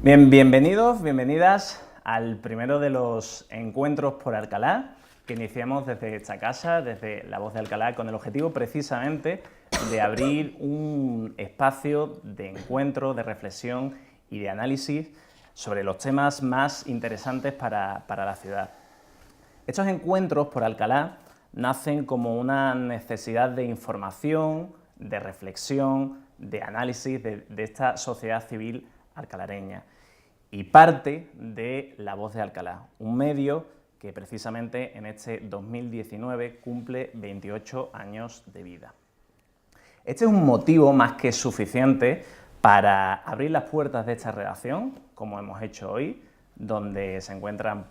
Bien, bienvenidos, bienvenidas al primero de los encuentros por Alcalá que iniciamos desde esta casa, desde La Voz de Alcalá, con el objetivo precisamente de abrir un espacio de encuentro, de reflexión y de análisis sobre los temas más interesantes para la ciudad. Estos encuentros por Alcalá nacen como una necesidad de información, de reflexión, de análisis de esta sociedad civil alcalareña y parte de La Voz de Alcalá, un medio que precisamente en este 2019 cumple 28 años de vida. Este es un motivo más que suficiente para abrir las puertas de esta redacción, como hemos hecho hoy, donde se encuentran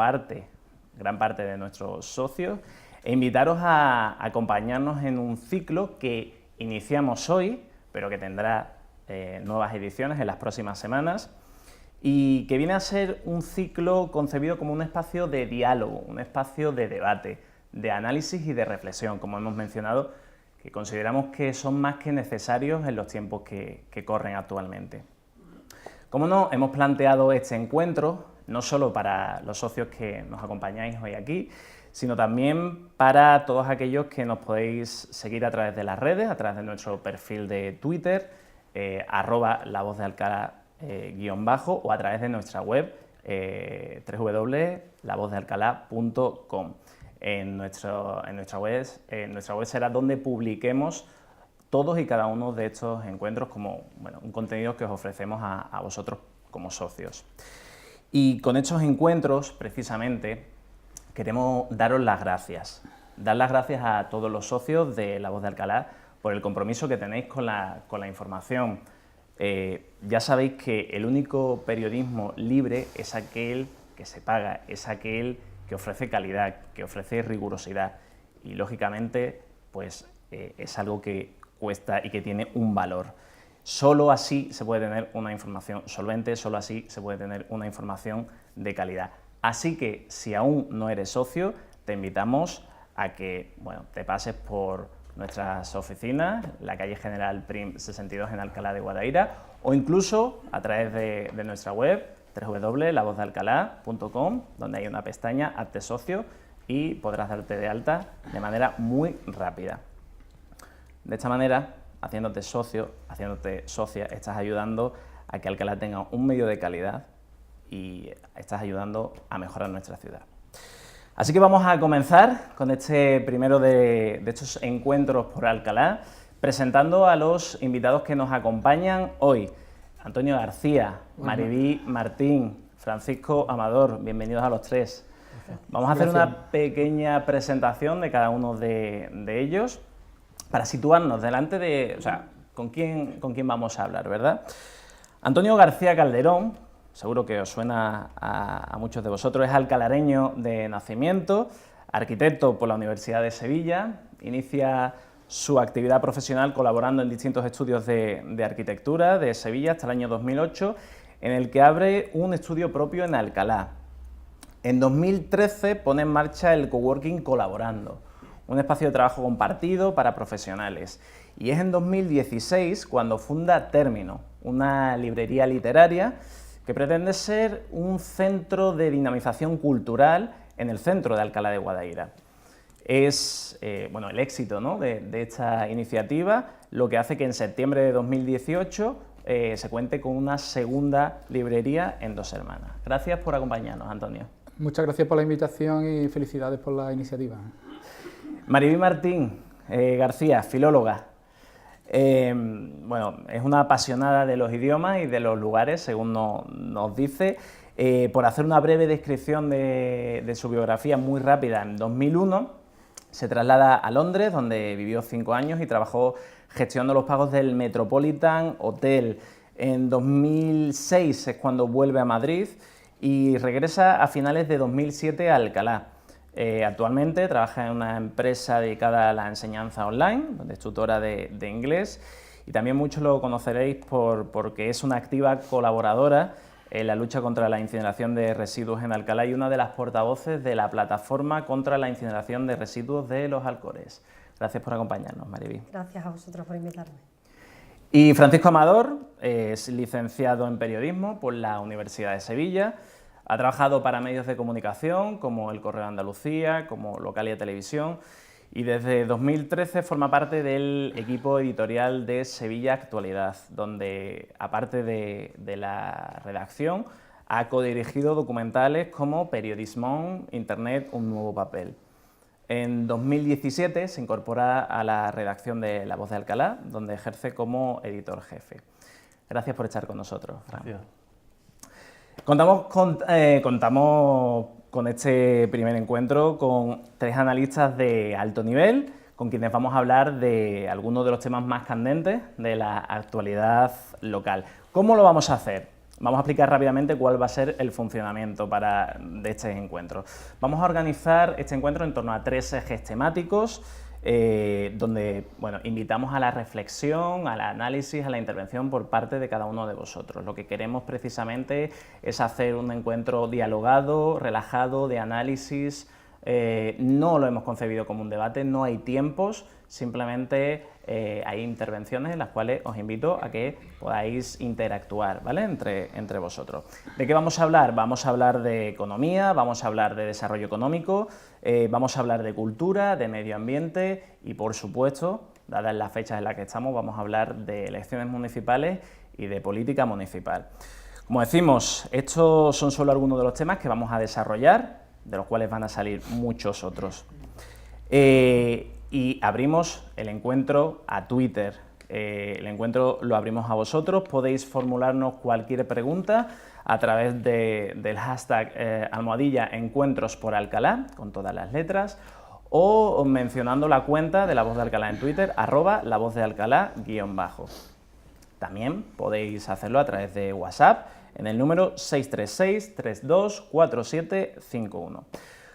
gran parte de nuestros socios, e invitaros a acompañarnos en un ciclo que iniciamos hoy, pero que tendrá nuevas ediciones en las próximas semanas, y que viene a ser un ciclo concebido como un espacio de diálogo, un espacio de debate, de análisis y de reflexión, como hemos mencionado, que consideramos que son más que necesarios en los tiempos que corren actualmente. Como no, hemos planteado este encuentro no solo para los socios que nos acompañáis hoy aquí, sino también para todos aquellos que nos podéis seguir a través de las redes, a través de nuestro perfil de Twitter, @lavozdealcalá_ o a través de nuestra web www.lavozdealcalá.com. En nuestra web será donde publiquemos todos y cada uno de estos encuentros como un contenido que os ofrecemos a vosotros como socios. Y con estos encuentros, precisamente, queremos daros las gracias. Dar las gracias a todos los socios de La Voz de Alcalá por el compromiso que tenéis con la información. Ya sabéis que el único periodismo libre es aquel que se paga, es aquel que ofrece calidad, que ofrece rigurosidad y, lógicamente, pues es algo que cuesta y que tiene un valor. Solo así se puede tener una información solvente, solo así se puede tener una información de calidad. Así que, si aún no eres socio, te invitamos a que te pases por nuestras oficinas, la calle General Prim 62 en Alcalá de Guadaira, o incluso a través de nuestra web www.lavozdealcalá.com, donde hay una pestaña Hazte socio y podrás darte de alta de manera muy rápida. De esta manera, haciéndote socio, haciéndote socia, estás ayudando a que Alcalá tenga un medio de calidad y estás ayudando a mejorar nuestra ciudad. Así que vamos a comenzar con este primero de estos encuentros por Alcalá, presentando a los invitados que nos acompañan hoy. Antonio García, Mariví Martín, Francisco Amador, bienvenidos a los tres. Vamos a hacer una pequeña presentación de cada uno de ellos para situarnos delante de, con quién vamos a hablar, ¿verdad? Antonio García Calderón, seguro que os suena a muchos de vosotros, es alcalareño de nacimiento, arquitecto por la Universidad de Sevilla, inicia su actividad profesional colaborando en distintos estudios de arquitectura de Sevilla hasta el año 2008, en el que abre un estudio propio en Alcalá. En 2013 pone en marcha el coworking Colaborando, un espacio de trabajo compartido para profesionales. Y es en 2016 cuando funda Término, una librería literaria que pretende ser un centro de dinamización cultural en el centro de Alcalá de Guadaira. Es el éxito, ¿no?, de esta iniciativa lo que hace que en septiembre de 2018 se cuente con una segunda librería en Dos Hermanas. Gracias por acompañarnos, Antonio. Muchas gracias por la invitación y felicidades por la iniciativa. Mariví Martín García, filóloga. Es una apasionada de los idiomas y de los lugares, según nos dice. Por hacer una breve descripción de su biografía muy rápida, en 2001 se traslada a Londres, donde vivió 5 años y trabajó gestionando los pagos del Metropolitan Hotel. En 2006 es cuando vuelve a Madrid y regresa a finales de 2007 a Alcalá. Actualmente trabaja en una empresa dedicada a la enseñanza online, donde es tutora de inglés, y también muchos lo conoceréis porque es una activa colaboradora en la lucha contra la incineración de residuos en Alcalá y una de las portavoces de la plataforma contra la incineración de residuos de Los Alcores. Gracias por acompañarnos, Mariví. Gracias a vosotros por invitarme. Y Francisco Amador es licenciado en periodismo por la Universidad de Sevilla. Ha trabajado para medios de comunicación como El Correo de Andalucía, como Localia Televisión, y desde 2013 forma parte del equipo editorial de Sevilla Actualidad, donde, aparte de la redacción, ha codirigido documentales como Periodismón, Internet, un nuevo papel. En 2017 se incorpora a la redacción de La Voz de Alcalá, donde ejerce como editor jefe. Gracias por estar con nosotros, Fran. Gracias. Contamos con este primer encuentro con 3 analistas de alto nivel, con quienes vamos a hablar de algunos de los temas más candentes de la actualidad local. ¿Cómo lo vamos a hacer? Vamos a explicar rápidamente cuál va a ser el funcionamiento de este encuentro. Vamos a organizar este encuentro en torno a 3 ejes temáticos, donde invitamos a la reflexión, al análisis, a la intervención por parte de cada uno de vosotros. Lo que queremos precisamente es hacer un encuentro dialogado, relajado, de análisis. No lo hemos concebido como un debate, no hay tiempos, simplemente hay intervenciones en las cuales os invito a que podáis interactuar, ¿vale?, entre vosotros. ¿De qué vamos a hablar? Vamos a hablar de economía, vamos a hablar de desarrollo económico, vamos a hablar de cultura, de medio ambiente y, por supuesto, dadas las fechas en las que estamos, vamos a hablar de elecciones municipales y de política municipal. Como decimos, estos son solo algunos de los temas que vamos a desarrollar, de los cuales van a salir muchos otros. Y abrimos el encuentro a Twitter. El encuentro lo abrimos a vosotros. Podéis formularnos cualquier pregunta a través del hashtag #Encuentros por Alcalá, con todas las letras, o mencionando la cuenta de La Voz de Alcalá en Twitter, @lavozdealcalá_. También podéis hacerlo a través de WhatsApp en el número 636-324751.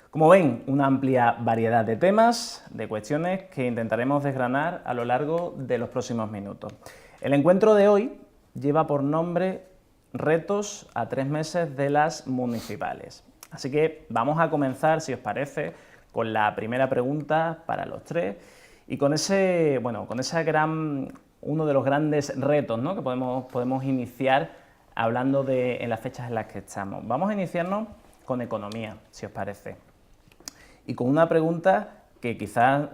Como ven, una amplia variedad de temas, de cuestiones que intentaremos desgranar a lo largo de los próximos minutos. El encuentro de hoy lleva por nombre Retos a 3 meses de las municipales. Así que vamos a comenzar, si os parece, con la primera pregunta para los 3 y con uno de los grandes retos, ¿no?, que podemos iniciar hablando en las fechas en las que estamos. Vamos a iniciarnos con economía, si os parece. Y con una pregunta que quizás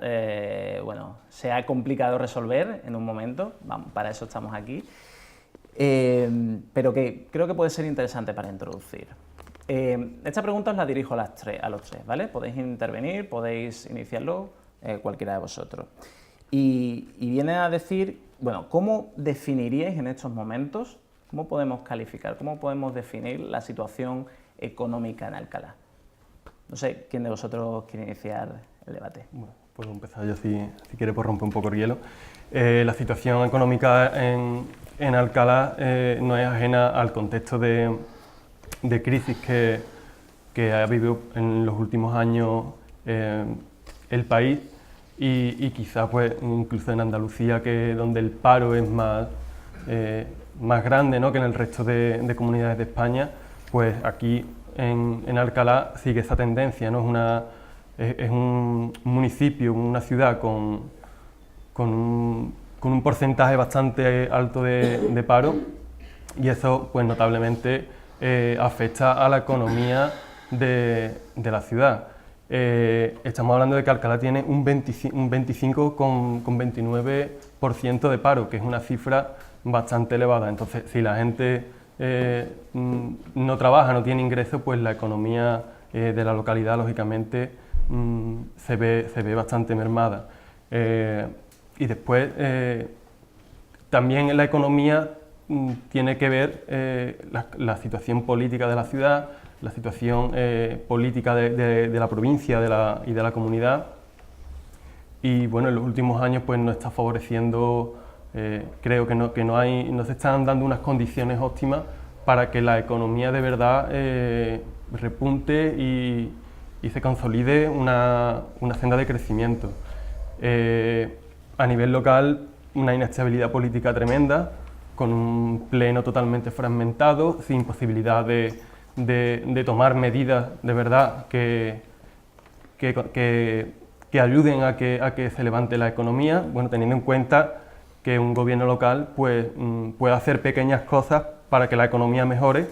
sea complicado resolver en un momento, para eso estamos aquí, pero que creo que puede ser interesante para introducir. Esta pregunta os la dirijo a los tres, ¿vale? Podéis intervenir, podéis iniciarlo, cualquiera de vosotros. Y viene a decir, ¿cómo definiríais en estos momentos, cómo podemos calificar, cómo podemos definir la situación económica en Alcalá? No sé, ¿quién de vosotros quiere iniciar el debate? Bueno, puedo empezar yo si quiere, por romper un poco el hielo. La situación económica en Alcalá no es ajena al contexto de crisis que ha vivido en los últimos años el país y quizás pues, incluso en Andalucía, donde el paro es más grande, ¿no?, que en el resto de comunidades de España, pues aquí en Alcalá sigue esa tendencia, ¿no? Es un municipio, una ciudad con un porcentaje bastante alto de paro y eso pues notablemente afecta a la economía de la ciudad. Estamos hablando de que Alcalá tiene un 25,29% de paro, que es una cifra bastante elevada. Entonces, si la gente no trabaja, no tiene ingresos, pues la economía de la localidad, lógicamente, se ve bastante mermada. Y después, también en la economía tiene que ver la situación política de la ciudad, la situación política de la provincia y de la comunidad. Y bueno, en los últimos años pues no está favoreciendo, creo que no se están dando unas condiciones óptimas para que la economía de verdad repunte y se consolide una senda de crecimiento. A nivel local, una inestabilidad política tremenda, con un pleno totalmente fragmentado, sin posibilidad de tomar medidas de verdad que ayuden a que se levante la economía, bueno, teniendo en cuenta que un gobierno local pues, pueda hacer pequeñas cosas para que la economía mejore,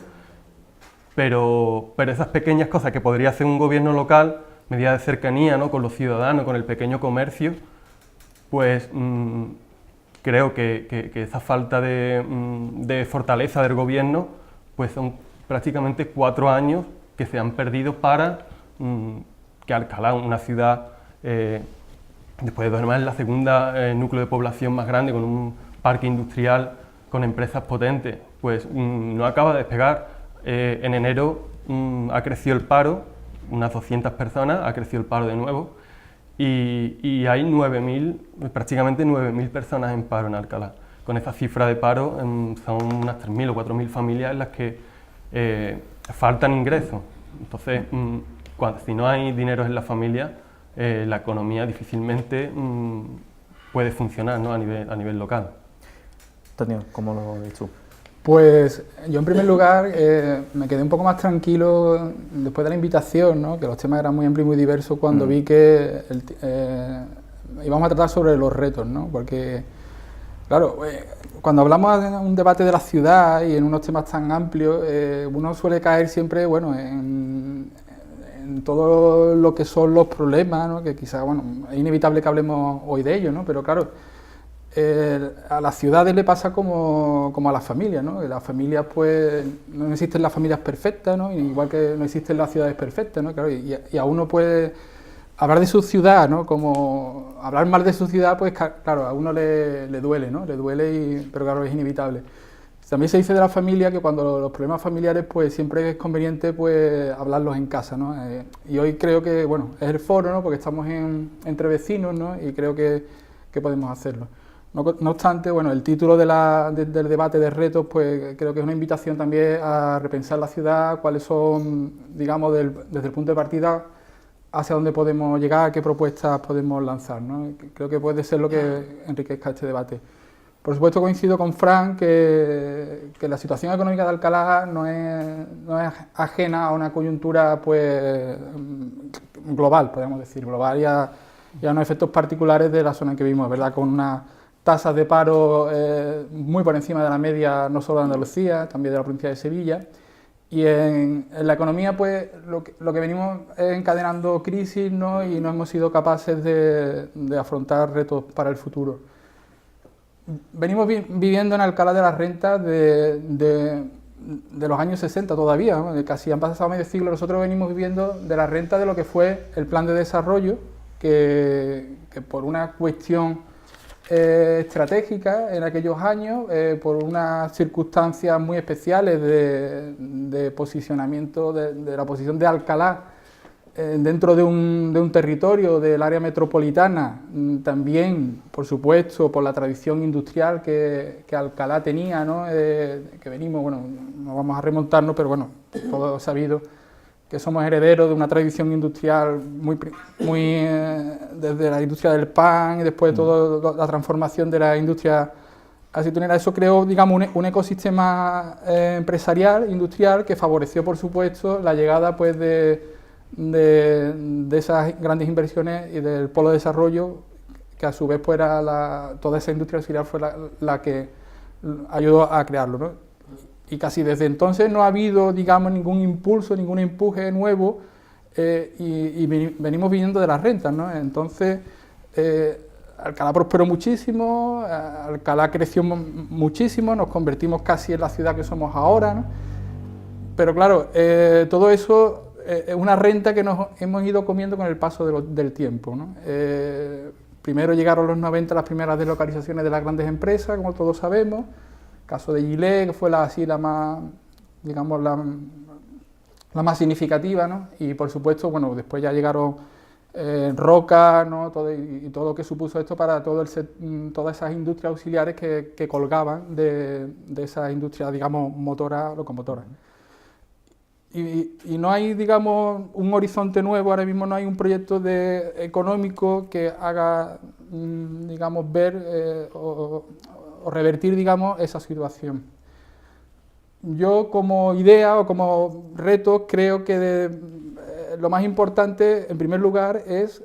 pero esas pequeñas cosas que podría hacer un gobierno local, medidas de cercanía, ¿no?, con los ciudadanos, con el pequeño comercio, pues creo que esa falta de fortaleza del gobierno pues son prácticamente 4 años que se han perdido para que Alcalá, una ciudad, después de además la segunda núcleo de población más grande, con un parque industrial, con empresas potentes, pues no acaba de despegar. En enero ha crecido el paro, unas 200 personas, ha crecido el paro de nuevo, y hay 9.000, prácticamente 9.000 personas en paro en Alcalá. Con esa cifra de paro son unas 3.000 o 4.000 familias en las que faltan ingresos. Entonces, si no hay dinero en la familia, la economía difícilmente puede funcionar, ¿no?, a nivel local. Antonio, ¿cómo lo ves tú? Pues yo en primer lugar me quedé un poco más tranquilo después de la invitación, ¿no?, que los temas eran muy amplios y muy diversos, cuando vi que íbamos a tratar sobre los retos, ¿no?, porque claro, cuando hablamos de un debate de la ciudad y en unos temas tan amplios, uno suele caer siempre, bueno, en todo lo que son los problemas, ¿no?, que quizás, bueno, es inevitable que hablemos hoy de ellos, ¿no?, pero claro, a las ciudades le pasa como a las familias, ¿no?, que las familias, pues, no existen las familias perfectas, ¿no?, igual que no existen las ciudades perfectas, ¿no?, claro, y a uno puede hablar de su ciudad, ¿no?, como hablar mal de su ciudad, pues claro, a uno le duele, ¿no?, le duele, pero claro, es inevitable. También se dice de la familia que cuando los problemas familiares, pues siempre es conveniente, pues, hablarlos en casa, ¿no? Y hoy creo que, bueno, es el foro, ¿no?, porque estamos entre vecinos, ¿no?, y creo que podemos hacerlo. No obstante, bueno, el título del debate de retos, pues creo que es una invitación también a repensar la ciudad, cuáles son, digamos, desde el punto de partida, hacia dónde podemos llegar, qué propuestas podemos lanzar, ¿no? Creo que puede ser lo que enriquezca este debate. Por supuesto coincido con Fran que la situación económica de Alcalá no es ajena a una coyuntura, pues, global, podemos decir, global, y a unos efectos particulares de la zona en que vivimos, ¿verdad?, con unas tasas de paro muy por encima de la media, no solo de Andalucía, también de la provincia de Sevilla. Y en la economía, pues, lo que venimos es encadenando crisis, ¿no?, y no hemos sido capaces de afrontar retos para el futuro. Venimos viviendo en Alcalá de las Rentas de los años 60 todavía, ¿no?, casi han pasado medio siglo. Nosotros venimos viviendo de la renta de lo que fue el plan de desarrollo, que por una cuestión estratégica en aquellos años, por unas circunstancias muy especiales de posicionamiento de la posición de Alcalá dentro de un territorio del área metropolitana, también, por supuesto, por la tradición industrial que Alcalá tenía, ¿no?, que venimos, bueno, no vamos a remontarnos, pero bueno, todo sabido que somos herederos de una tradición industrial muy desde la industria del pan y después de toda la transformación de la industria aceitunera. Eso creó, digamos, un ecosistema empresarial, industrial, que favoreció, por supuesto, la llegada, pues, de esas grandes inversiones y del polo de desarrollo, que a su vez, pues, toda esa industria auxiliar fue la que ayudó a crearlo, ¿no? Y casi desde entonces no ha habido, digamos, ningún impulso, ningún empuje nuevo, y venimos viniendo de las rentas, ¿no? Entonces, Alcalá prosperó muchísimo, Alcalá creció muchísimo, nos convertimos casi en la ciudad que somos ahora, ¿no? Pero claro, todo eso es una renta que nos hemos ido comiendo con el paso del tiempo, ¿no? Primero llegaron los 90 las primeras deslocalizaciones de las grandes empresas, como todos sabemos. Caso de Gillette, que fue la más, digamos, la más significativa, ¿no? Y por supuesto, bueno, después ya llegaron Roca, ¿no?, todo lo que supuso esto para todas esas industrias auxiliares que colgaban de esas industrias, digamos, locomotoras. Y no hay, digamos, un horizonte nuevo, ahora mismo no hay un proyecto económico que haga, digamos, ver o revertir, digamos, esa situación. Yo, como idea o como reto, creo que lo más importante, en primer lugar, es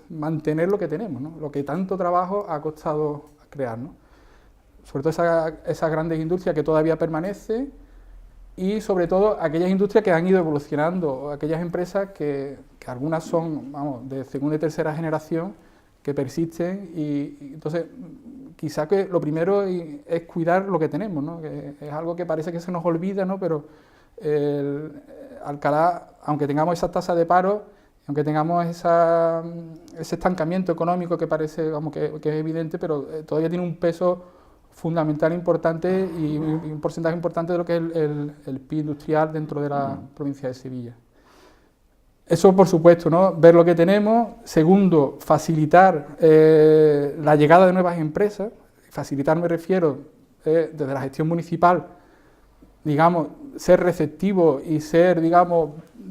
mantener lo que tenemos, ¿no?, lo que tanto trabajo ha costado crear, ¿no? Sobre todo esas grandes industrias que todavía permanecen y sobre todo aquellas industrias que han ido evolucionando, aquellas empresas que algunas son, vamos, de segunda y tercera generación, que persisten y entonces quizá que lo primero es cuidar lo que tenemos, ¿no? Que es algo que parece que se nos olvida, ¿no? Pero Alcalá, aunque tengamos esa tasa de paro, aunque tengamos ese estancamiento económico que parece, vamos, que es evidente, pero todavía tiene un peso fundamental importante y un porcentaje importante de lo que es el PIB industrial dentro de la provincia de Sevilla. Eso, por supuesto, ¿no? Ver lo que tenemos. Segundo, facilitar la llegada de nuevas empresas. Facilitar me refiero desde la gestión municipal, digamos, ser receptivo y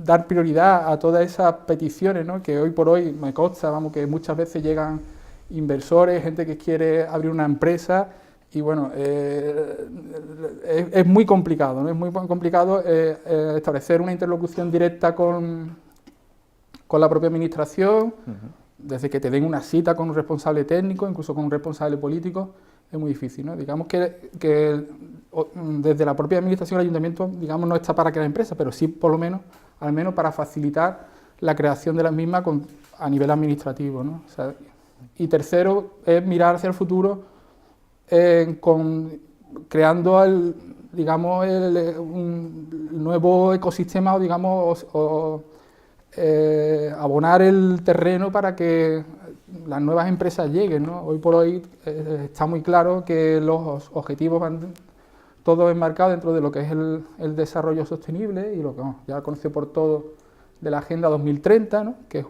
dar prioridad a todas esas peticiones, ¿no? Que hoy por hoy me consta, vamos, que muchas veces llegan inversores, gente que quiere abrir una empresa y bueno, es muy complicado, ¿no? Es muy complicado establecer una interlocución directa con la propia administración, desde que te den una cita con un responsable técnico, incluso con un responsable político, es muy difícil, ¿no? Digamos que desde la propia administración el ayuntamiento, digamos, no está para crear empresas, pero sí por lo menos, al menos para facilitar la creación de las mismas a nivel administrativo, ¿no? O sea, y tercero es mirar hacia el futuro creando un nuevo ecosistema o abonar el terreno para que las nuevas empresas lleguen, ¿no? Hoy por hoy está muy claro que los objetivos van todos enmarcados dentro de lo que es el desarrollo sostenible y lo que ya conocido por todos de la Agenda 2030, ¿no? Que es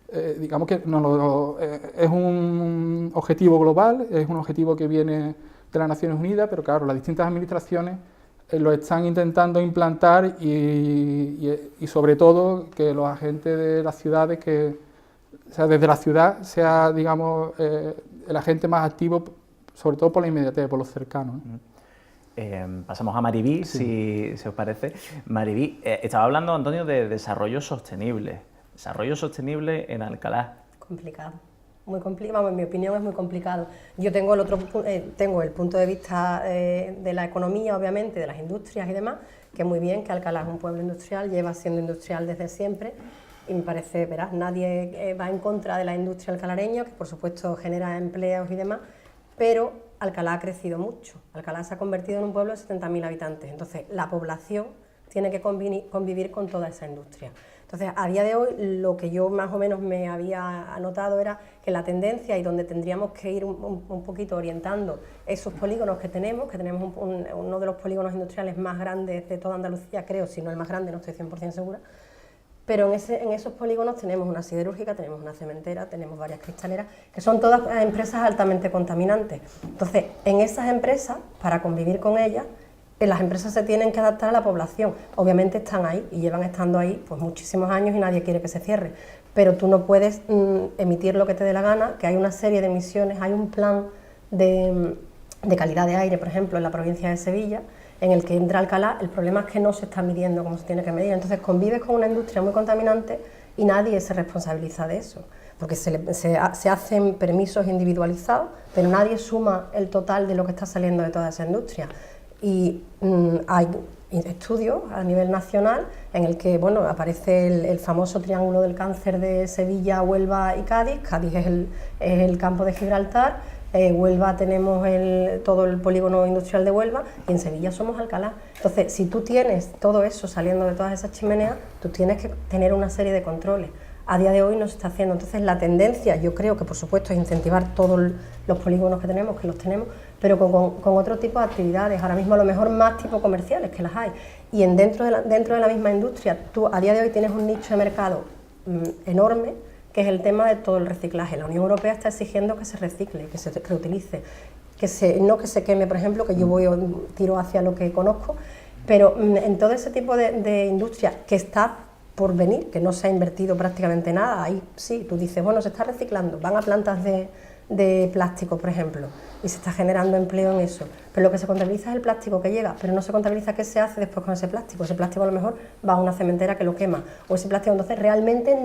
es un objetivo global, es un objetivo que viene de las Naciones Unidas, pero claro, las distintas administraciones lo están intentando implantar y sobre todo que los agentes de las ciudades, desde la ciudad sea, digamos, el agente más activo, sobre todo por la inmediatez, por lo cercano, ¿no? Pasamos a Mariví, si os parece. Mariví, estaba hablando, Antonio, de desarrollo sostenible. Desarrollo sostenible en Alcalá. Complicado, muy complicado, en mi opinión es muy complicado. Yo tengo el punto de vista de la economía, obviamente, de las industrias y demás, que muy bien, que Alcalá es un pueblo industrial, lleva siendo industrial desde siempre, y me parece, verás, nadie va en contra de la industria alcalareña, que por supuesto genera empleos y demás, pero Alcalá ha crecido mucho. Alcalá se ha convertido en un pueblo de 70.000 habitantes, entonces la población tiene que convivir con toda esa industria. Entonces, a día de hoy, lo que yo más o menos me había anotado era que la tendencia y donde tendríamos que ir un poquito orientando esos polígonos que tenemos uno de los polígonos industriales más grandes de toda Andalucía, creo, si no el más grande, no estoy 100% segura, pero en esos polígonos tenemos una siderúrgica, tenemos una cementera, tenemos varias cristaleras, que son todas empresas altamente contaminantes. Entonces, en esas empresas, para convivir con ellas, las empresas se tienen que adaptar a la población. Obviamente están ahí y llevan estando ahí pues muchísimos años y nadie quiere que se cierre, pero tú no puedes emitir lo que te dé la gana, que hay una serie de emisiones, hay un plan de calidad de aire, por ejemplo, en la provincia de Sevilla, en el que entra Alcalá. El problema es que no se está midiendo como se tiene que medir, entonces convives con una industria muy contaminante y nadie se responsabiliza de eso, porque se hacen permisos individualizados, pero nadie suma el total de lo que está saliendo de toda esa industria. Y hay estudios a nivel nacional en el que aparece el famoso triángulo del cáncer de Sevilla, Huelva y Cádiz. Cádiz es el campo de Gibraltar, Huelva tenemos todo el polígono industrial de Huelva y en Sevilla somos Alcalá. Entonces, si tú tienes todo eso saliendo de todas esas chimeneas, tú tienes que tener una serie de controles. A día de hoy no se está haciendo, entonces la tendencia, yo creo que por supuesto es incentivar todos los polígonos que los tenemos, pero con otro tipo de actividades, ahora mismo a lo mejor más tipo comerciales, que las hay, y dentro de la misma industria, tú a día de hoy tienes un nicho de mercado enorme, que es el tema de todo el reciclaje. La Unión Europea está exigiendo que se recicle, que se reutilice, no que se queme, por ejemplo, que yo tiro hacia lo que conozco, pero en todo ese tipo de industria que está por venir, que no se ha invertido prácticamente nada, ahí sí, tú dices, bueno, se está reciclando, van a plantas de plástico, por ejemplo, y se está generando empleo en eso, pero lo que se contabiliza es el plástico que llega, pero no se contabiliza qué se hace después con ese plástico a lo mejor va a una cementera que lo quema, o ese plástico, entonces realmente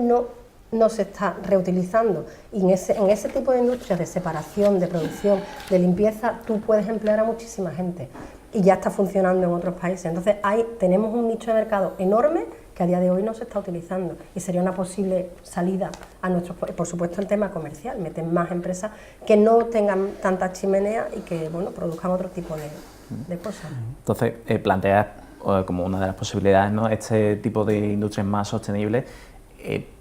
no se está reutilizando. Y en ese tipo de industrias de separación, de producción, de limpieza, tú puedes emplear a muchísima gente y ya está funcionando en otros países. Entonces tenemos un nicho de mercado enorme que a día de hoy no se está utilizando y sería una posible salida a nuestros, por supuesto el tema comercial, meten más empresas que no tengan tantas chimeneas y que bueno, produzcan otro tipo de cosas. Entonces, planteas como una de las posibilidades, ¿no?, este tipo de industrias más sostenibles.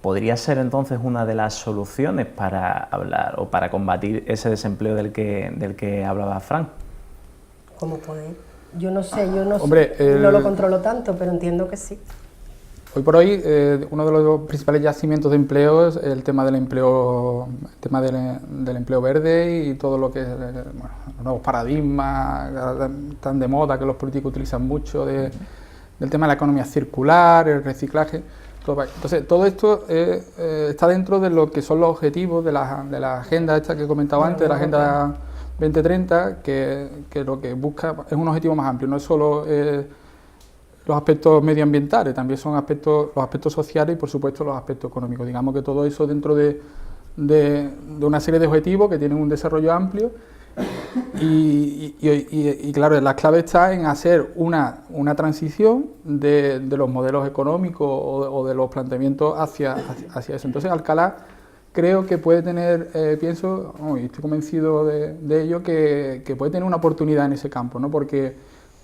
¿Podría ser entonces una de las soluciones para hablar o para combatir ese desempleo del que hablaba Fran? ¿Cómo puede? Yo no sé, Hombre, no lo controlo tanto, pero entiendo que sí. Hoy por hoy, uno de los principales yacimientos de empleo es el tema del empleo, del empleo verde y todo lo que es bueno, los nuevos paradigmas tan de moda que los políticos utilizan mucho, del tema de la economía circular, el reciclaje. Entonces, todo esto está dentro de lo que son los objetivos de la agenda esta que he comentado antes, de la Agenda 2030, que lo que busca es un objetivo más amplio, no es solo los aspectos medioambientales, también son los aspectos sociales y por supuesto los aspectos económicos. Digamos que todo eso dentro de una serie de objetivos que tienen un desarrollo amplio y claro, la clave está en hacer una transición de los modelos económicos o de los planteamientos hacia eso. Entonces Alcalá creo que puede tener, pienso, y estoy convencido de ello, que puede tener una oportunidad en ese campo, ¿no? Porque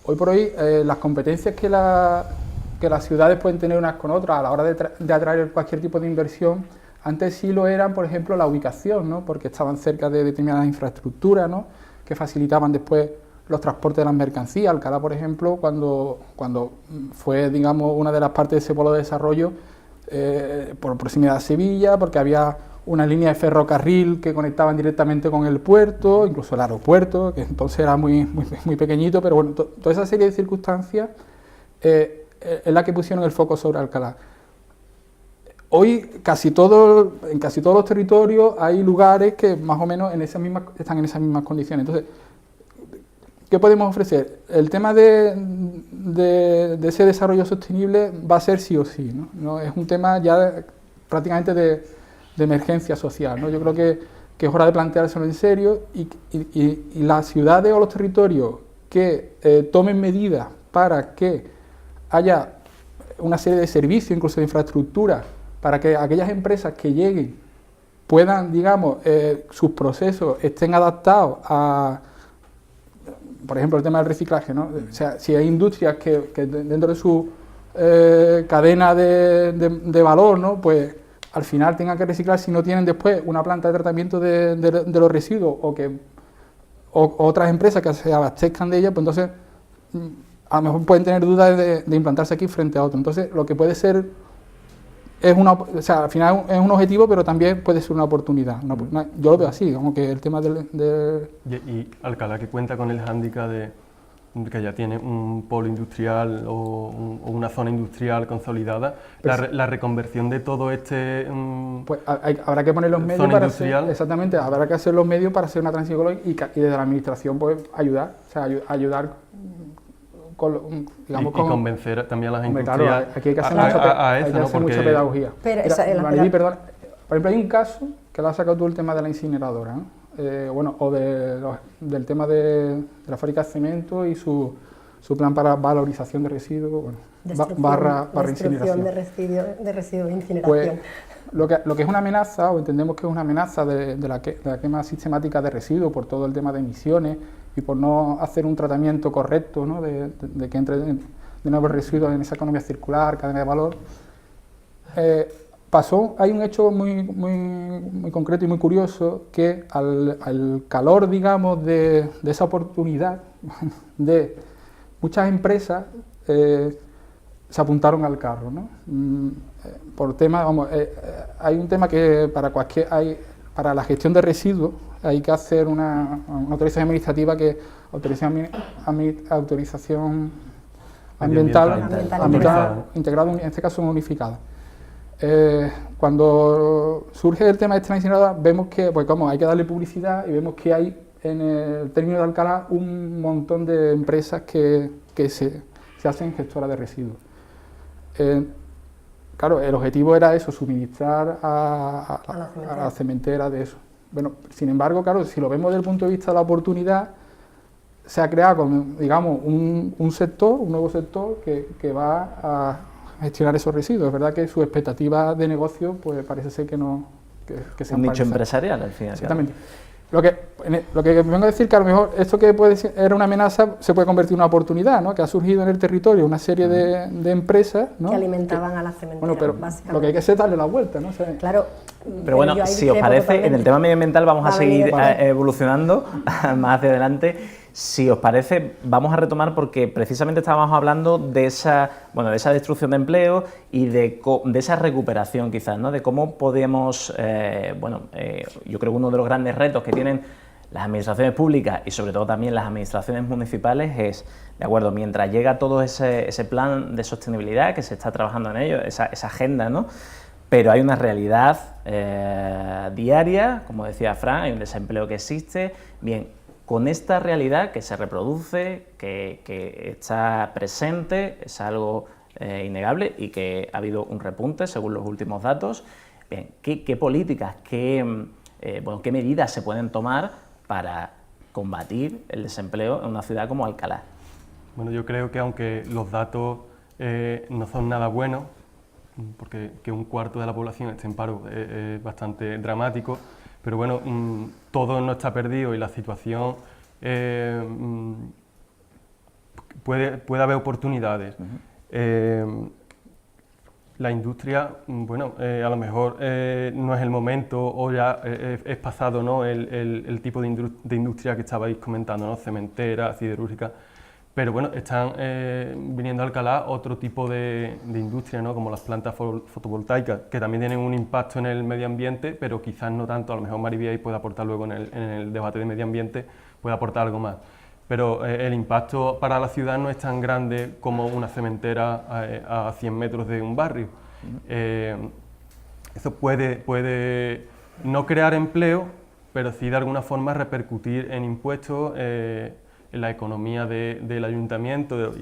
hoy por hoy las competencias que las ciudades pueden tener unas con otras a la hora de atraer cualquier tipo de inversión, antes sí lo eran, por ejemplo, la ubicación, ¿no? Porque estaban cerca de determinadas infraestructuras, ¿no?, que facilitaban después los transportes de las mercancías. Alcalá, por ejemplo, cuando fue, digamos, una de las partes de ese polo de desarrollo, por proximidad a Sevilla, porque había una línea de ferrocarril que conectaban directamente con el puerto, incluso el aeropuerto, que entonces era muy pequeñito, pero bueno, toda esa serie de circunstancias es la que pusieron el foco sobre Alcalá. Hoy en casi todos los territorios hay lugares que más o menos están en esas mismas condiciones. Entonces, ¿qué podemos ofrecer? El tema de ese desarrollo sostenible va a ser sí o sí, ¿no? Es un tema ya prácticamente de emergencia social, ¿no? Yo creo que es hora de planteárselo en serio y las ciudades o los territorios que tomen medidas para que haya una serie de servicios, incluso de infraestructura, para que aquellas empresas que lleguen puedan, digamos, sus procesos estén adaptados a, por ejemplo, el tema del reciclaje, ¿no? O sea, si hay industrias que dentro de su cadena de valor, ¿no?, pues al final tengan que reciclar, si no tienen después una planta de tratamiento de los residuos o otras empresas que se abastezcan de ellas, pues entonces a lo mejor pueden tener dudas de implantarse aquí frente a otro. Entonces, lo que puede ser o sea, al final es un objetivo, pero también puede ser una oportunidad. Yo lo veo así, como que el tema Y Alcalá, que cuenta con el hándicap de que ya tiene un polo industrial o una zona industrial consolidada, pues, la reconversión de todo pues habrá que poner los medios para industrial. Exactamente, habrá que hacer los medios para hacer una transición ecológica y desde la administración pues ayudar, o sea, ayudar digamos, y convencer también a las industrias. Claro, aquí hay que hacer mucha pedagogía. Pero perdón, por ejemplo, hay un caso que lo has sacado tú, el tema de la incineradora, ¿no? O del tema de la fábrica de cemento y su plan para valorización de residuos, barra incineración. De residuos, incineración. Pues, lo que es una amenaza, o entendemos que es una amenaza de la quema sistemática de residuos por todo el tema de emisiones y por no hacer un tratamiento correcto, ¿no?, de que entre de nuevo residuos en esa economía circular, cadena de valor. Hay un hecho muy concreto y muy curioso, que al calor, digamos, de esa oportunidad de muchas empresas se apuntaron al carro, ¿no? Por tema, hay un tema que para la gestión de residuos hay que hacer una autorización administrativa, que autorización ambiental integrada, en este caso unificada. Cuando surge el tema de esta incineradora, vemos que, pues como hay que darle publicidad, y vemos que hay en el término de Alcalá un montón de empresas que se hacen gestoras de residuos. claro, el objetivo era eso, suministrar A a la cementera de eso. Bueno, sin embargo, claro, si lo vemos desde el punto de vista de la oportunidad, se ha creado, digamos, un sector, un nuevo sector que va a gestionar esos residuos. Es verdad que sus expectativas de negocio, pues parece ser que no... Que un nicho empresarial, al final. Exactamente. Lo que vengo a decir que a lo mejor esto que era una amenaza se puede convertir en una oportunidad, ¿no? Que ha surgido en el territorio una serie de empresas, ¿no? Que alimentaban a las cementeras, bueno, pero básicamente. lo que hay que hacer es darle la vuelta, ¿no? O sea, Claro. Pero bueno, yo ahí si os discrepo parece, totalmente. en el tema medioambiental vamos a Va a venir seguir después. evolucionando más hacia adelante. Si os parece, vamos a retomar porque precisamente estábamos hablando de esa destrucción de empleo y de esa recuperación quizás, ¿no? De cómo podemos, yo creo que uno de los grandes retos que tienen las administraciones públicas y sobre todo también las administraciones municipales es, de acuerdo, mientras llega todo ese plan de sostenibilidad que se está trabajando en ello, esa agenda, ¿no? Pero hay una realidad diaria, como decía Fran, hay un desempleo que existe. Bien, con esta realidad que se reproduce, que está presente, es algo innegable y que ha habido un repunte según los últimos datos. Bien, ¿qué políticas, qué medidas se pueden tomar para combatir el desempleo en una ciudad como Alcalá? Bueno, yo creo que aunque los datos no son nada buenos, porque que un cuarto de la población esté en paro es bastante dramático, pero bueno, todo no está perdido y la situación puede haber oportunidades. La industria, bueno, a lo mejor no es el momento o ya es pasado, ¿no? el tipo de industria que estabais comentando, ¿no? Cementera, siderúrgica. Pero bueno, están viniendo a Alcalá otro tipo de industria, ¿no? Como las plantas fotovoltaicas, que también tienen un impacto en el medio ambiente, pero quizás no tanto. A lo mejor Maribiay puede aportar luego en el debate de medio ambiente, puede aportar algo más. Pero el impacto para la ciudad no es tan grande como una cementera a 100 metros de un barrio. Eso puede no crear empleo, pero sí de alguna forma repercutir en impuestos, en la economía del ayuntamiento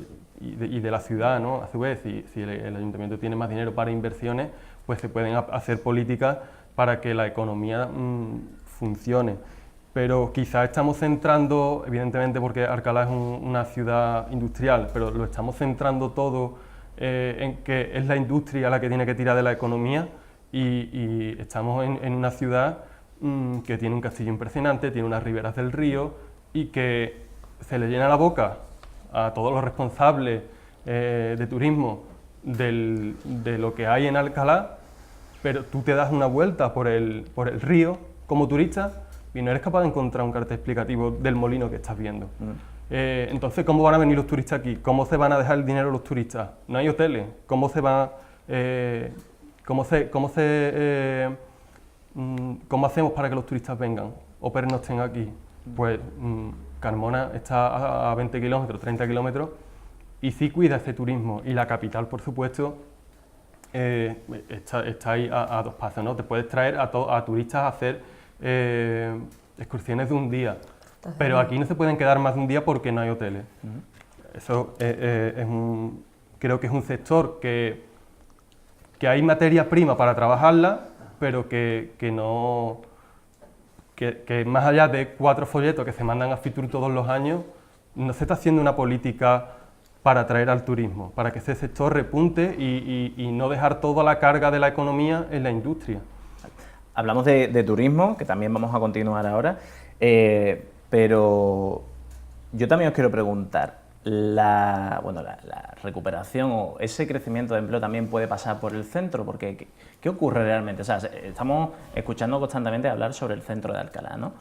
y de la ciudad, ¿no? A su vez, si el ayuntamiento tiene más dinero para inversiones, pues se pueden hacer políticas para que la economía funcione. Pero quizás estamos centrando, evidentemente porque Alcalá es una ciudad industrial, pero lo estamos centrando todo en que es la industria la que tiene que tirar de la economía y estamos en una ciudad que tiene un castillo impresionante, tiene unas riberas del río y que se le llena la boca a todos los responsables de turismo de lo que hay en Alcalá, pero tú te das una vuelta por el río como turista y no eres capaz de encontrar un cartel explicativo del molino que estás viendo. Entonces, ¿cómo van a venir los turistas aquí? ¿Cómo se van a dejar el dinero los turistas? No hay hoteles. ¿Cómo hacemos para que los turistas vengan o pernocten aquí? Pues Carmona está a 20 kilómetros, 30 kilómetros y sí cuida ese turismo. Y la capital, por supuesto, está ahí a dos pasos, ¿no? Te puedes traer a turistas a hacer excursiones de un día, pero aquí no se pueden quedar más de un día porque no hay hoteles. Eso creo que es un sector que hay materia prima para trabajarla, pero que más allá de 4 folletos que se mandan a Fitur todos los años, no se está haciendo una política para atraer al turismo, para que ese sector repunte y no dejar toda la carga de la economía en la industria. Hablamos de turismo, que también vamos a continuar ahora, pero yo también os quiero preguntar, la recuperación o ese crecimiento de empleo también puede pasar por el centro, porque ¿qué ocurre realmente? O sea, estamos escuchando constantemente hablar sobre el centro de Alcalá, ¿no?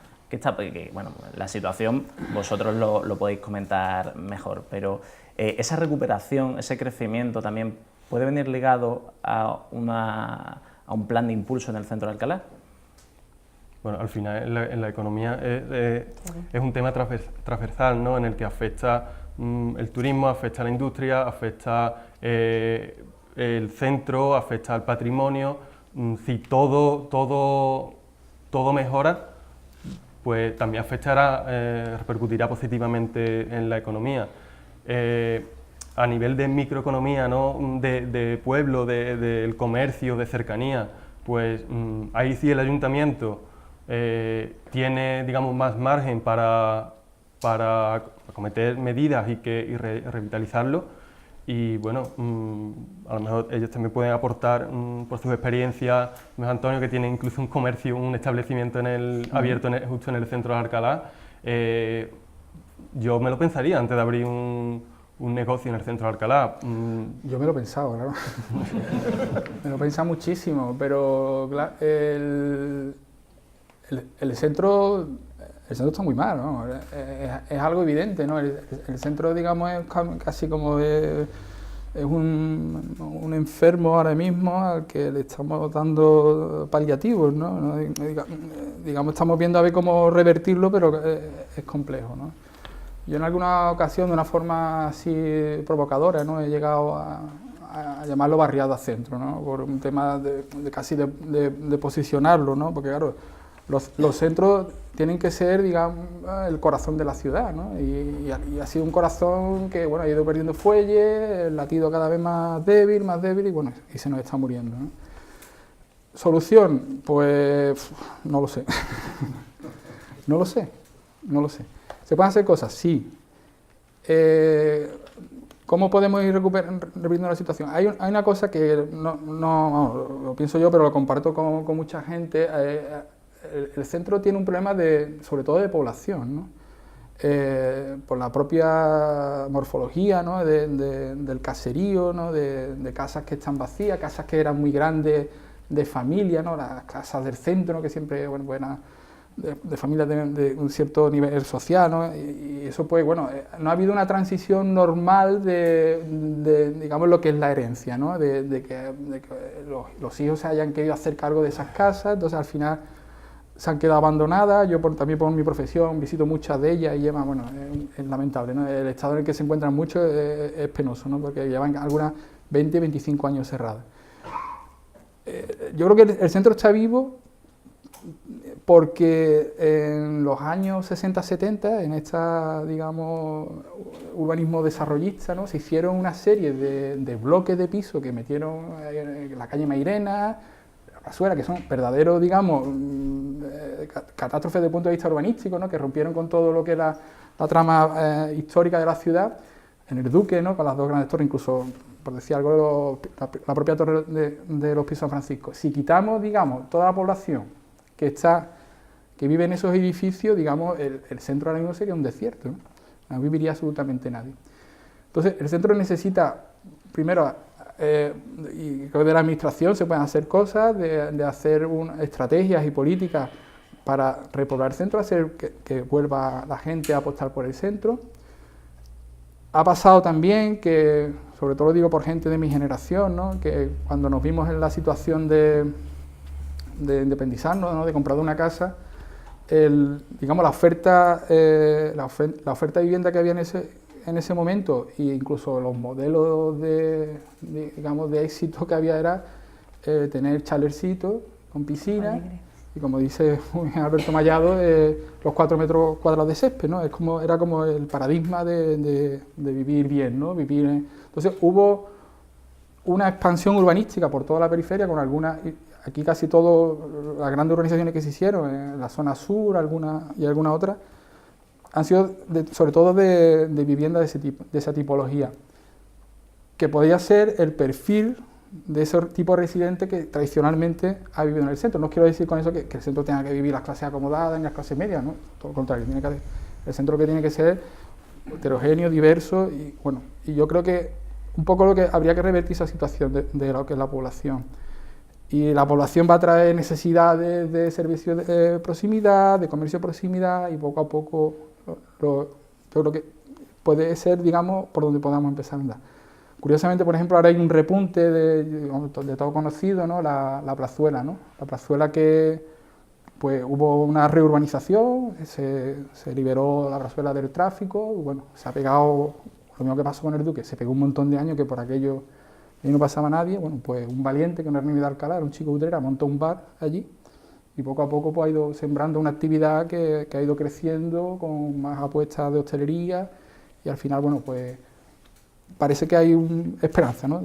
La situación vosotros lo podéis comentar mejor, pero esa recuperación, ese crecimiento también puede venir ligado a un plan de impulso en el centro de Alcalá. Bueno, al final en la economía es un tema transversal, ¿no? En el que afecta el turismo, afecta a la industria, afecta el centro, afecta al patrimonio. Si todo mejora, pues también repercutirá positivamente en la economía. a nivel de microeconomía, ¿no? de pueblo, del comercio, de cercanía, pues ahí sí el ayuntamiento tiene, digamos, más margen para acometer medidas y revitalizarlo. Y bueno, a lo mejor ellos también pueden aportar por sus experiencias. Antonio, que tiene incluso un comercio, un establecimiento abierto justo en el centro de Alcalá. Yo me lo pensaría antes de abrir un negocio en el centro de Alcalá. Yo me lo he pensado, claro. Me lo he pensado muchísimo, pero claro, el centro está muy mal, ¿no? Es algo evidente, ¿no? El centro, digamos, es casi como es un enfermo ahora mismo al que le estamos dando paliativos, ¿no? Digamos, estamos viendo a ver cómo revertirlo, pero es complejo, ¿no? Yo en alguna ocasión, de una forma así provocadora, ¿no? He llegado a llamarlo barriada centro, ¿no? Por un tema casi de posicionarlo, ¿no? Porque claro, los centros tienen que ser, digamos, el corazón de la ciudad, ¿no? Y ha sido un corazón que, bueno, ha ido perdiendo fuelle, el latido cada vez más débil y bueno, y se nos está muriendo, ¿no? ¿Solución? Pues no lo sé. No lo sé. ¿Se pueden hacer cosas? Sí. ¿Cómo podemos ir revirtiendo la situación? Hay una cosa que no lo pienso yo, pero lo comparto con mucha gente. El centro tiene un problema sobre todo de población, ¿no? Por la propia morfología, ¿no? del caserío, ¿no? de casas que están vacías, casas que eran muy grandes de familia, ¿no? Las casas del centro, ¿no? Que siempre, bueno, buenas, de familias de un cierto nivel social, ¿no? Y eso, pues, bueno, no ha habido una transición normal de digamos, lo que es la herencia, ¿no? De que los hijos se hayan querido hacer cargo de esas casas, entonces al final se han quedado abandonadas. Yo también por mi profesión visito muchas de ellas y bueno, es lamentable, ¿no? El estado en el que se encuentran muchos es penoso, ¿no? Porque llevan algunas 20, 25 años cerradas. Yo creo que el centro está vivo porque en los años 60-70, en esta, digamos, urbanismo desarrollista, ¿no? Se hicieron una serie de bloques de piso que metieron en la calle Mairena, la Plazuela, que son verdaderos, digamos, catástrofes desde el punto de vista urbanístico, ¿no? Que rompieron con todo lo que era la trama histórica de la ciudad, en el Duque, ¿no? Con las dos grandes torres, incluso, por decir algo, la propia torre de los Pisos San Francisco. Si quitamos, digamos, toda la población que vive en esos edificios, digamos, el centro ahora mismo sería un desierto, ¿no? No viviría absolutamente nadie. Entonces, el centro necesita, primero, y creo que de la administración se pueden hacer cosas, de hacer estrategias y políticas para repoblar el centro, hacer que vuelva la gente a apostar por el centro. Ha pasado también que, sobre todo lo digo por gente de mi generación, ¿no? Que cuando nos vimos en la situación de independizarnos, ¿no? De comprar una casa, digamos, la oferta de vivienda que había en ese momento, e incluso los modelos digamos, de éxito que había, era tener chalercitos con piscina y, como dice Alberto Mallado, los 4 metros cuadrados de césped, ¿no? Era como el paradigma de vivir bien, ¿no? Entonces hubo una expansión urbanística por toda la periferia, con algunas. Aquí casi todas las grandes urbanizaciones que se hicieron, en la zona sur y alguna otra, han sido sobre todo de vivienda de esa tipología, que podía ser el perfil de ese tipo de residente que tradicionalmente ha vivido en el centro. No quiero decir con eso que el centro tenga que vivir las clases acomodadas ni las clases medias, ¿no? Todo lo contrario, el centro que tiene que ser heterogéneo, diverso, y bueno, y yo creo que un poco lo que habría que revertir esa situación de lo que es la población. Y la población va a traer necesidades de servicios de proximidad, de comercio de proximidad, y poco a poco yo creo que puede ser, digamos, por donde podamos empezar a andar. Curiosamente, por ejemplo, ahora hay un repunte de todo conocido, ¿no? La Plazuela, ¿no? La Plazuela, que pues hubo una reurbanización, se liberó la Plazuela del tráfico, y bueno, se ha pegado, lo mismo que pasó con el Duque, se pegó un montón de años que por aquello y no pasaba nadie. Bueno, pues un valiente que no era ni de Alcalá, era un chico de Utrera, montó un bar allí y poco a poco pues ha ido sembrando una actividad que ha ido creciendo con más apuestas de hostelería, y al final, bueno, pues parece que hay esperanza, ¿no?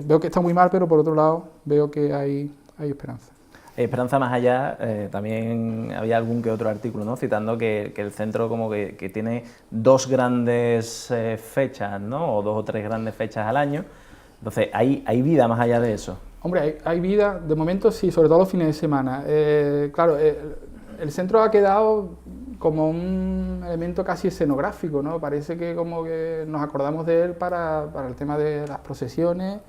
Veo que está muy mal, pero por otro lado veo que hay esperanza. Esperanza más allá, también había algún que otro artículo, ¿no?, citando que el centro como que tiene 2 grandes fechas, ¿no?, o 2 o 3 grandes fechas al año. Entonces, ¿hay vida más allá de eso? Hombre, hay vida, de momento sí, sobre todo los fines de semana. Claro, el centro ha quedado como un elemento casi escenográfico, ¿no? Parece que como que nos acordamos de él para el tema de las procesiones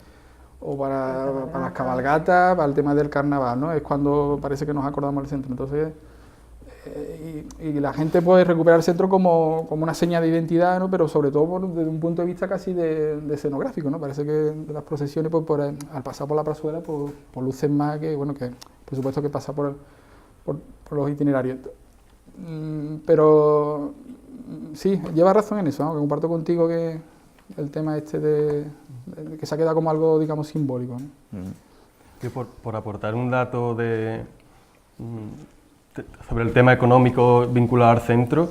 o para las cabalgatas, para el tema del carnaval, ¿no? Es cuando parece que nos acordamos del centro. Entonces, y la gente puede recuperar el centro como una seña de identidad, ¿no? Pero sobre todo desde un punto de vista casi de escenográfico, ¿no? Parece que las procesiones, pues, al pasar por la plazuela, pues lucen más que, bueno, que por supuesto que pasa por los itinerarios. Pero sí, lleva razón en eso, ¿no? Que comparto contigo que el tema este de que se ha quedado como algo, digamos, simbólico, ¿no? Que por aportar un dato sobre el tema económico vinculado al centro,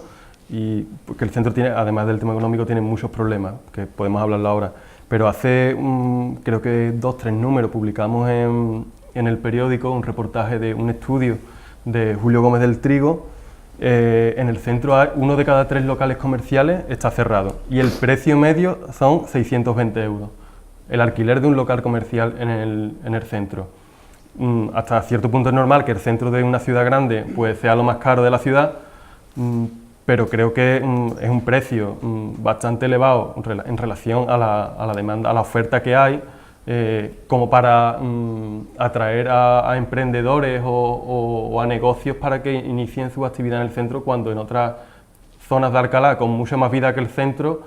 y porque el centro tiene, además del tema económico, tiene muchos problemas, que podemos hablarlo ahora, pero hace creo que 2 o 3 números publicamos en el periódico un reportaje de un estudio de Julio Gómez del Trigo. En el centro 1 de cada 3 locales comerciales está cerrado y el precio medio son 620 euros, el alquiler de un local comercial en el centro. Hasta cierto punto es normal que el centro de una ciudad grande pues sea lo más caro de la ciudad, pero creo que es un precio bastante elevado en relación a la demanda, a la oferta que hay, como para atraer a emprendedores o a negocios para que inicien su actividad en el centro, cuando en otras zonas de Alcalá con mucha más vida que el centro,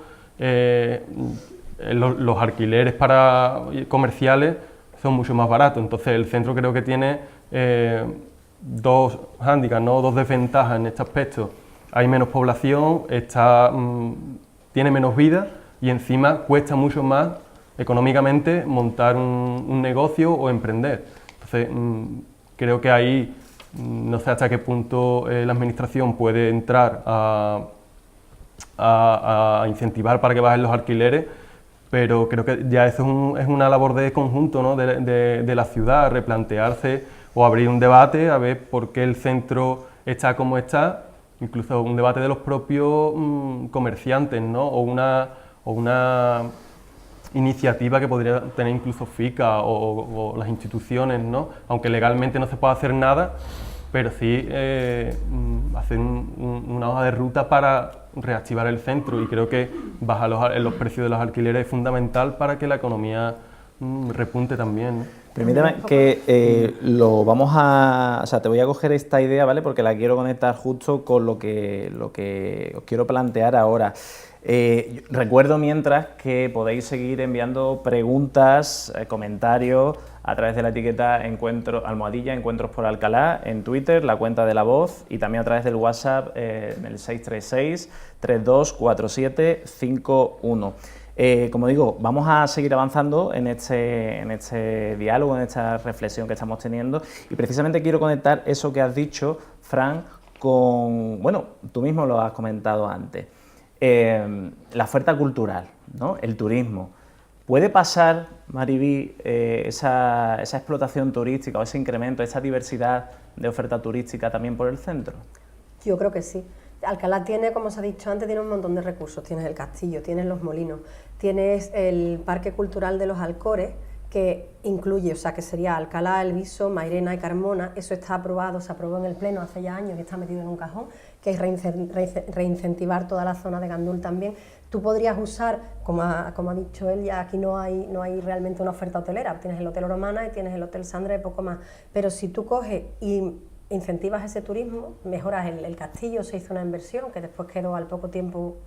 los alquileres comerciales son mucho más baratos. Entonces el centro creo que tiene 2 hándicaps, ¿no?, 2 desventajas en este aspecto. Hay menos población, tiene menos vida y encima cuesta mucho más económicamente montar un negocio o emprender. Entonces, creo que ahí no sé hasta qué punto la administración puede entrar a incentivar para que bajen los alquileres, pero creo que ya eso es una labor de conjunto, ¿no?, de la ciudad, replantearse o abrir un debate a ver por qué el centro está como está, incluso un debate de los propios comerciantes, ¿no?, o una iniciativa que podría tener incluso FICA o las instituciones, ¿no?, aunque legalmente no se pueda hacer nada, pero sí hacer una hoja de ruta para reactivar el centro, y creo que bajar los precios de los alquileres es fundamental para que la economía repunte también, ¿no? Permíteme que lo vamos a... O sea, te voy a coger esta idea, ¿vale?, porque la quiero conectar justo con lo que os quiero plantear ahora. Recuerdo mientras que podéis seguir enviando preguntas, comentarios a través de la etiqueta Encuentros por Alcalá en Twitter, la cuenta de La Voz, y también a través del WhatsApp en el 636-324751. Como digo, vamos a seguir avanzando en este diálogo, en esta reflexión que estamos teniendo, y precisamente quiero conectar eso que has dicho, Fran, con... Bueno, tú mismo lo has comentado antes. La oferta cultural, ¿no?, el turismo. ¿Puede pasar, Mariví, esa explotación turística o ese incremento, esa diversidad de oferta turística también por el centro? Yo creo que sí. Alcalá tiene, como se ha dicho antes, tiene un montón de recursos. Tienes el castillo, tienes los molinos, tienes el Parque Cultural de los Alcores, que incluye, o sea, que sería Alcalá, El Viso, Mairena y Carmona. Eso está aprobado, se aprobó en el Pleno hace ya años y está metido en un cajón, que es reincentivar toda la zona de Gandul también. Tú podrías usar, como ha dicho él, ya aquí no hay realmente una oferta hotelera. Tienes el Hotel Romana y tienes el Hotel Sandra y poco más. Pero si tú coges y incentivas ese turismo, mejoras el castillo. Se hizo una inversión que después quedó, al poco tiempo,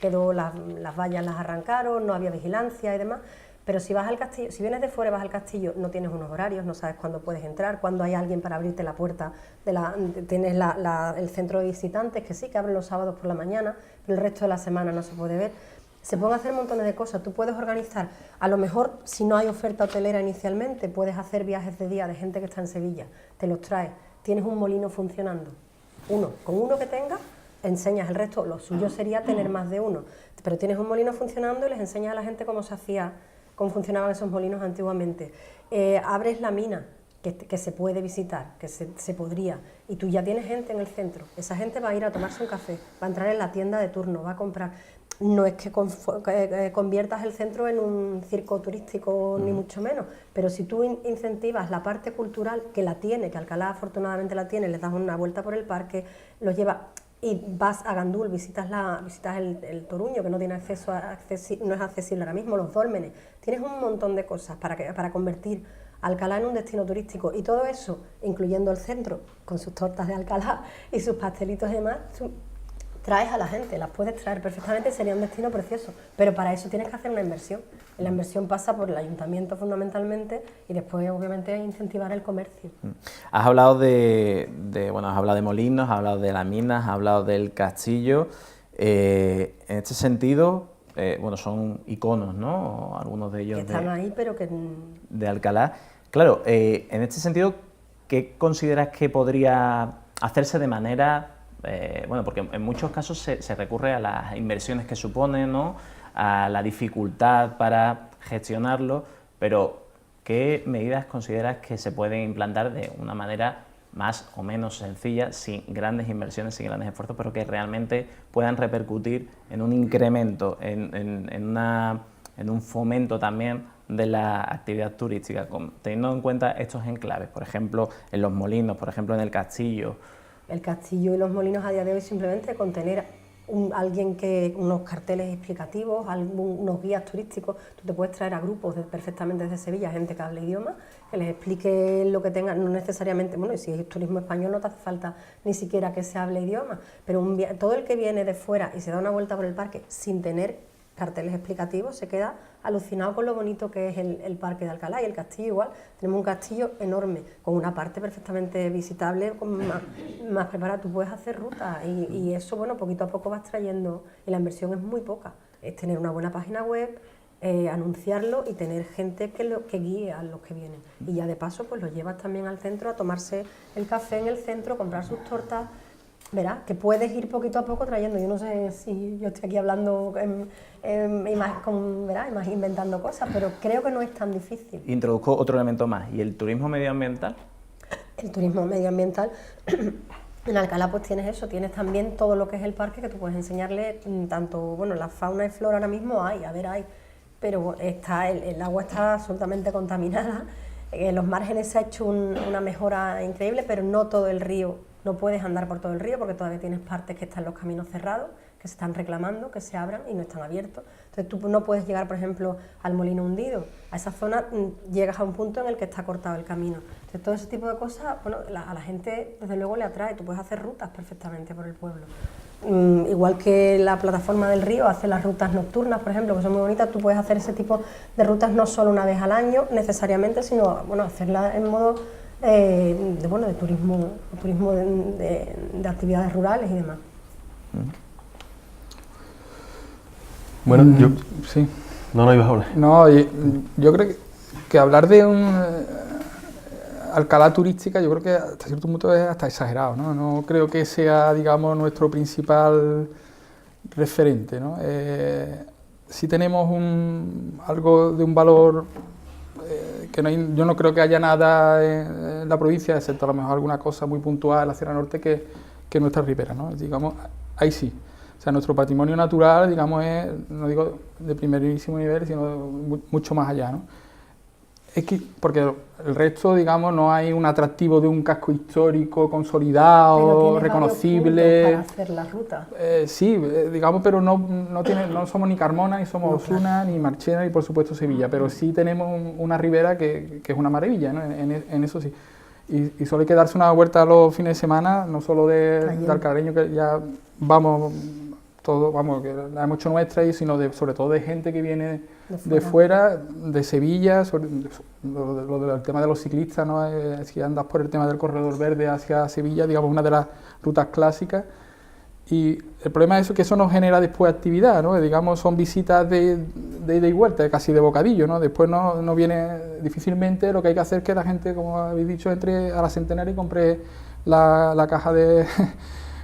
las vallas las arrancaron, no había vigilancia y demás. Pero si vas al castillo, si vienes de fuera y vas al castillo, no tienes unos horarios, no sabes cuándo puedes entrar, cuándo hay alguien para abrirte la puerta. Tienes el centro de visitantes, que sí, que abren los sábados por la mañana, pero el resto de la semana no se puede ver. Se pueden hacer montones de cosas. Tú puedes organizar, a lo mejor, si no hay oferta hotelera inicialmente, puedes hacer viajes de día de gente que está en Sevilla, te los traes, tienes un molino funcionando. Con uno que tengas, enseñas el resto, lo suyo sería tener más de uno, pero tienes un molino funcionando y les enseñas a la gente cómo funcionaban esos molinos antiguamente. Abres la mina, que se puede visitar, que se podría, y tú ya tienes gente en el centro. Esa gente va a ir a tomarse un café, va a entrar en la tienda de turno, va a comprar. No es que conviertas el centro en un circo turístico, ni mucho menos, pero si tú incentivas la parte cultural, que la tiene, que Alcalá afortunadamente la tiene, les das una vuelta por el parque, los llevas y vas a Gandul, visitas el Toruño, que no tiene acceso no es accesible ahora mismo, los dólmenes. Tienes un montón de cosas para convertir Alcalá en un destino turístico, y todo eso, incluyendo el centro, con sus tortas de Alcalá y sus pastelitos y demás, traes a la gente, las puedes traer perfectamente, sería un destino precioso, pero para eso tienes que hacer una inversión. Y la inversión pasa por el ayuntamiento fundamentalmente, y después obviamente incentivar el comercio. Has hablado bueno, has hablado de molinos, has hablado de las minas, has hablado del castillo. En este sentido, bueno, son iconos, ¿no? Algunos de ellos que están ahí, pero que... de Alcalá. Claro, en este sentido, ¿qué consideras que podría hacerse de manera... bueno, porque en muchos casos se recurre a las inversiones que supone, ¿no?, a la dificultad para gestionarlo, pero ¿qué medidas consideras que se pueden implantar de una manera más o menos sencilla, sin grandes inversiones, sin grandes esfuerzos, pero que realmente puedan repercutir en un incremento, en un fomento también de la actividad turística, teniendo en cuenta estos enclaves, por ejemplo, en los molinos, por ejemplo, en el castillo? El castillo y los molinos a día de hoy simplemente con tener unos carteles explicativos, unos guías turísticos. Tú te puedes traer a grupos perfectamente desde Sevilla, gente que hable idioma, que les explique lo que tengan, no necesariamente, bueno, y si es turismo español no te hace falta ni siquiera que se hable idioma, pero todo el que viene de fuera y se da una vuelta por el parque sin tener carteles explicativos se queda alucinado con lo bonito que es el parque de Alcalá, y el castillo igual. Tenemos un castillo enorme, con una parte perfectamente visitable, más preparada. Tú puedes hacer rutas y eso, bueno, poquito a poco vas trayendo, y la inversión es muy poca. Es tener una buena página web, anunciarlo y tener gente que guíe a los que vienen. Y ya de paso pues los llevas también al centro a tomarse el café en el centro, comprar sus tortas. Verás que puedes ir poquito a poco trayendo. Yo no sé si yo estoy aquí hablando, inventando cosas, pero creo que no es tan difícil. Introduzco otro elemento más, ¿y el turismo medioambiental? El turismo medioambiental, en Alcalá pues tienes eso, tienes también todo lo que es el parque, que tú puedes enseñarle tanto, bueno, la fauna y flora ahora mismo hay, pero el agua está absolutamente contaminada, en los márgenes se ha hecho una mejora increíble, pero no todo el río. No puedes andar por todo el río porque todavía tienes partes que están los caminos cerrados, que se están reclamando, que se abran y no están abiertos. Entonces tú no puedes llegar, por ejemplo, al Molino Hundido. A esa zona llegas a un punto en el que está cortado el camino. Entonces todo ese tipo de cosas, bueno, a la gente desde luego le atrae. Tú puedes hacer rutas perfectamente por el pueblo. Igual que la plataforma del río hace las rutas nocturnas, por ejemplo, que son muy bonitas. Tú puedes hacer ese tipo de rutas no solo una vez al año necesariamente, sino bueno, hacerlas en modo de turismo de actividades rurales y demás. Bueno, yo... Sí. No ibas a hablar. No, yo creo que hablar de un Alcalá turística, yo creo que hasta cierto punto es hasta exagerado, ¿no? No creo que sea, digamos, nuestro principal referente, ¿no? Sí tenemos algo de un valor yo no creo que haya nada en la provincia, excepto a lo mejor alguna cosa muy puntual en la Sierra Norte, que nuestra ribera, ¿no? Digamos, ahí sí. O sea, nuestro patrimonio natural, digamos, es, no digo de primerísimo nivel, sino mucho más allá, ¿no? Es que, porque el resto, digamos, no hay un atractivo de un casco histórico consolidado, reconocible. Para hacer la ruta. Sí, digamos, pero no somos ni Carmona, ni somos Osuna, ni Marchena, ni por supuesto Sevilla, pero sí tenemos una ribera que es una maravilla, ¿no? En eso sí. Y solo hay que darse una vuelta los fines de semana, no solo de alcalareño, que ya vamos, que la hemos hecho nuestra, sino sobre todo de gente que viene de fuera, de Sevilla, el tema de los ciclistas, ¿no? Si andas por el tema del corredor verde hacia Sevilla, digamos, una de las rutas clásicas. Y el problema es que eso nos genera después actividad, ¿no? Digamos, son visitas de ida y vuelta, casi de bocadillo, ¿no? Después no viene, difícilmente lo que hay que hacer es que la gente, como habéis dicho, entre a la Centenaria y compre la caja de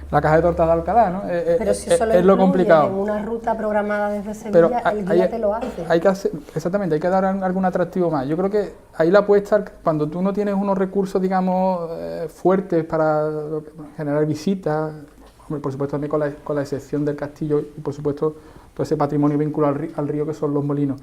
la caja de tortas de Alcalá, ¿no? Pero si solo es lo incluyes complicado. en una ruta programada desde Pero Sevilla, el guía te lo hace. hay que hacer, exactamente, hay que dar algún atractivo más. Yo creo que ahí la apuesta, cuando tú no tienes unos recursos, digamos, fuertes para generar visitas, hombre, por supuesto también con la excepción del castillo y por supuesto todo ese patrimonio vinculado al río que son los molinos.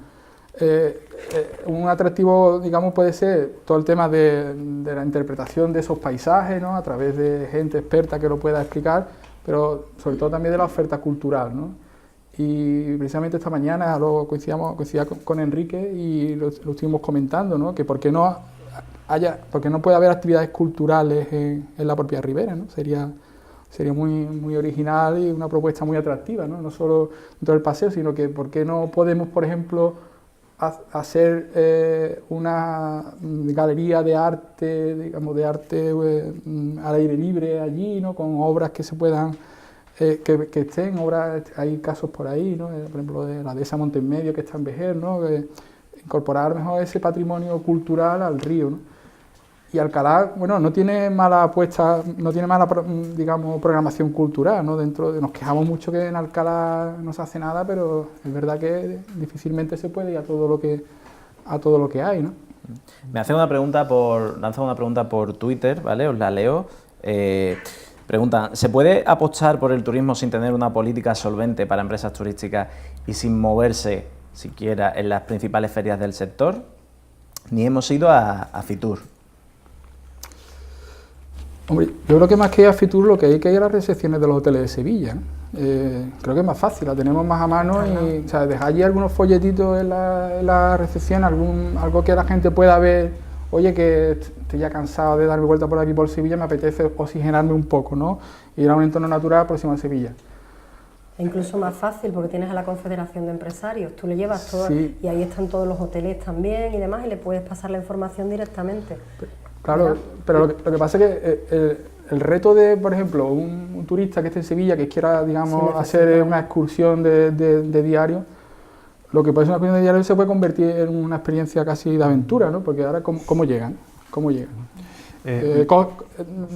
Un atractivo, digamos, puede ser todo el tema de la interpretación de esos paisajes, ¿no? A través de gente experta que lo pueda explicar, pero sobre todo también de la oferta cultural, ¿no? Y precisamente esta mañana coincidía con Enrique y lo estuvimos comentando, ¿no? Que por qué no puede haber actividades culturales en la propia ribera, ¿no? Sería muy original y una propuesta muy atractiva, ¿no? No solo dentro del paseo, sino que por qué no podemos, por ejemplo, hacer una galería de arte, digamos, al aire libre allí, ¿no? Con obras que se puedan, que estén, obras, hay casos por ahí, ¿no? Por ejemplo, de la dehesa Montemedio que está en Vejer, ¿no? Incorporar mejor ese patrimonio cultural al río, ¿no? Y Alcalá, bueno, no tiene mala apuesta, no tiene mala, digamos, programación cultural, ¿no? Nos quejamos mucho que en Alcalá no se hace nada, pero es verdad que difícilmente se puede ir a todo lo que hay, ¿no? Me hacen una pregunta por Twitter, ¿vale? Os la leo. Preguntan, ¿se puede apostar por el turismo sin tener una política solvente para empresas turísticas y sin moverse siquiera en las principales ferias del sector? Ni hemos ido a Fitur. Hombre, yo creo que más que ir a Fitur lo que hay que ir a las recepciones de los hoteles de Sevilla, ¿no? Creo que es más fácil, la tenemos más a mano y, o sea, dejar allí algunos folletitos en la recepción, algo que la gente pueda ver, oye, que estoy ya cansado de darme vuelta por aquí por Sevilla, me apetece oxigenarme un poco, ¿no? Ir a un entorno natural próximo a Sevilla. E incluso más fácil porque tienes a la Confederación de Empresarios, tú le llevas todo Sí. y ahí están todos los hoteles también y demás y le puedes pasar la información directamente. Claro, ¿verdad? pero lo que pasa es que el reto de, por ejemplo, un turista que esté en Sevilla, que quiera, digamos, Sí, hacer una excursión de diario, lo que puede ser una excursión de diario se puede convertir en una experiencia casi de aventura, ¿no? Porque ahora, ¿cómo llegan? ¿Cómo llegan?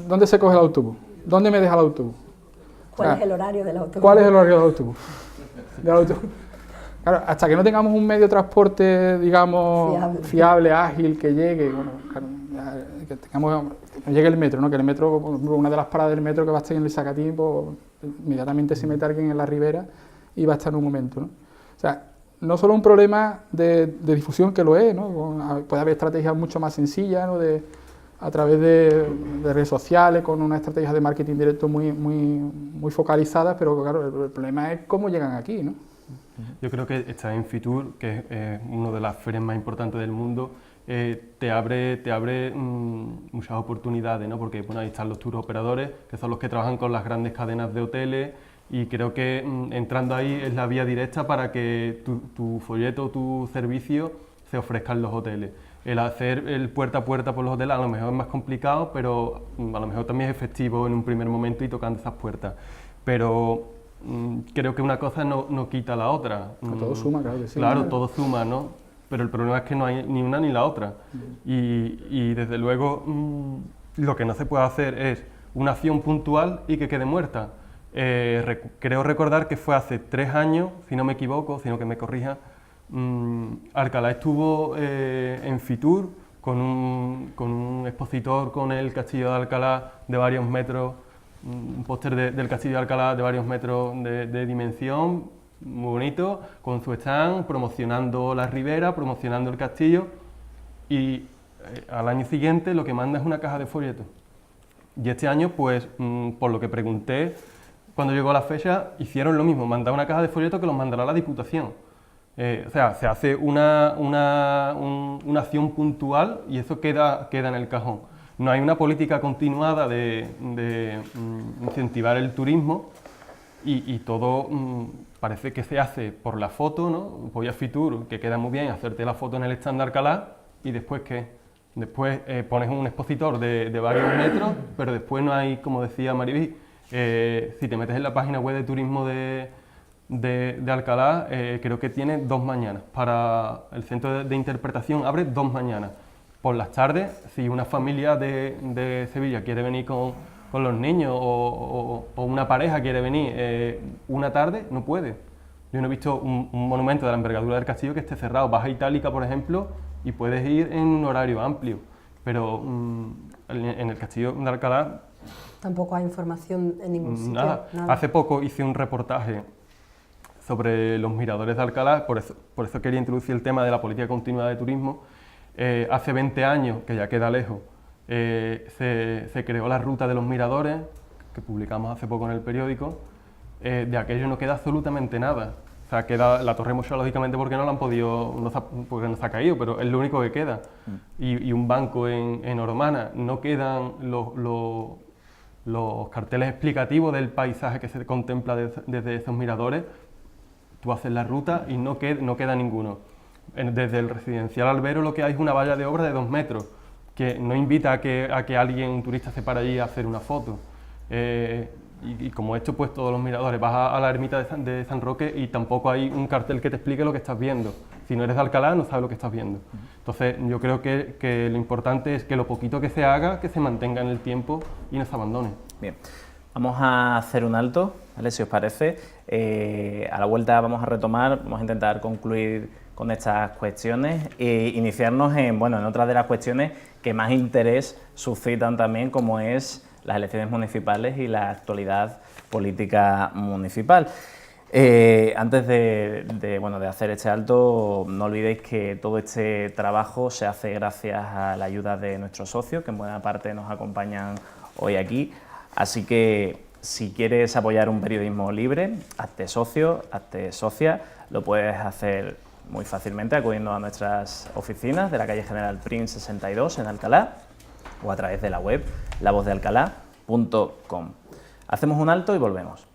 ¿Dónde se coge el autobús? ¿Dónde me deja el autobús? ¿Cuál es el horario del autobús? ¿Cuál es el horario del autobús? Claro, hasta que no tengamos un medio de transporte, digamos, fiable, ágil, que llegue, bueno, claro, que llegue el metro, ¿no? Que el metro, una de las paradas del metro que va a estar en el Zacatín, pues inmediatamente se mete alguien en la ribera y va a estar en un momento, ¿no? O sea, no solo un problema de difusión, que lo es, ¿no? Puede haber estrategias mucho más sencillas, ¿no? A través de redes sociales, con una estrategia de marketing directo muy focalizadas, pero claro, el problema es cómo llegan aquí, ¿no? Yo creo que estar en Fitur, que es una de las ferias más importantes del mundo, te abre muchas oportunidades, ¿no? Porque bueno, ahí están los tour operadores, que son los que trabajan con las grandes cadenas de hoteles, y creo que entrando ahí es la vía directa para que tu folleto, tu servicio se ofrezca en los hoteles. El hacer el puerta a puerta por los hoteles a lo mejor es más complicado, pero a lo mejor también es efectivo en un primer momento y tocando esas puertas. Pero creo que una cosa no quita la otra. Todo suma, claro que sí. Claro, todo suma, ¿no? Pero el problema es que no hay ni una ni la otra. Y desde luego lo que no se puede hacer es una acción puntual y que quede muerta. Creo recordar que fue hace 3 años, si no me equivoco, sino que me corrija, Alcalá estuvo en Fitur con un expositor con el castillo de Alcalá de varios metros, un póster del castillo de Alcalá de varios metros de dimensión, muy bonito, con su stand, promocionando la ribera, promocionando el castillo, y al año siguiente lo que manda es una caja de folletos. Y este año, pues, por lo que pregunté, cuando llegó la fecha, hicieron lo mismo, mandaron una caja de folletos que los mandará la Diputación. O sea, se hace una acción puntual y eso queda en el cajón. No hay una política continuada de incentivar el turismo y todo parece que se hace por la foto, ¿no? Voy a Fitur, que queda muy bien hacerte la foto en el stand de Alcalá, y después ¿qué? Después pones un expositor de varios metros, pero después no hay, como decía Mariví, si te metes en la página web de turismo de Alcalá, creo que tiene 2 mañanas. Para el centro de interpretación abre 2 mañanas. Por las tardes, si una familia de Sevilla quiere venir con los niños o una pareja quiere venir una tarde, no puede. Yo no he visto un monumento de la envergadura del castillo que esté cerrado. Vas a Itálica, por ejemplo, y puedes ir en un horario amplio, pero en el castillo de Alcalá... Tampoco hay información en ningún sitio. Nada. Hace poco hice un reportaje sobre los miradores de Alcalá, por eso quería introducir el tema de la política continua de turismo. Hace 20 años, que ya queda lejos, se creó la ruta de los miradores, que publicamos hace poco en el periódico. De aquello no queda absolutamente nada. O sea, queda la Torre Moxa, lógicamente, porque no la han podido, porque no se ha caído, pero es lo único que queda. Y un banco en Ormana, no quedan los carteles explicativos del paisaje que se contempla desde esos miradores. Tú haces la ruta y no queda ninguno. Desde el residencial Albero lo que hay es una valla de obra de 2 metros, que no invita a que alguien, un turista, se para allí a hacer una foto. Y como esto, pues todos los miradores, vas a la ermita de San Roque y tampoco hay un cartel que te explique lo que estás viendo. Si no eres de Alcalá, no sabes lo que estás viendo. Entonces, yo creo que lo importante es que lo poquito que se haga, que se mantenga en el tiempo y no se abandone. Bien, vamos a hacer un alto, ¿vale? Si os parece. A la vuelta vamos a retomar, vamos a intentar concluir con estas cuestiones e iniciarnos en otras de las cuestiones que más interés suscitan también, como es las elecciones municipales y la actualidad política municipal. Antes de hacer este alto, no olvidéis que todo este trabajo se hace gracias a la ayuda de nuestros socios, que en buena parte nos acompañan hoy aquí. Así que si quieres apoyar un periodismo libre, hazte socio, hazte socia. Lo puedes hacer muy fácilmente acudiendo a nuestras oficinas de la calle General Prim 62 en Alcalá, o a través de la web lavozdealcalá.com. Hacemos un alto y volvemos.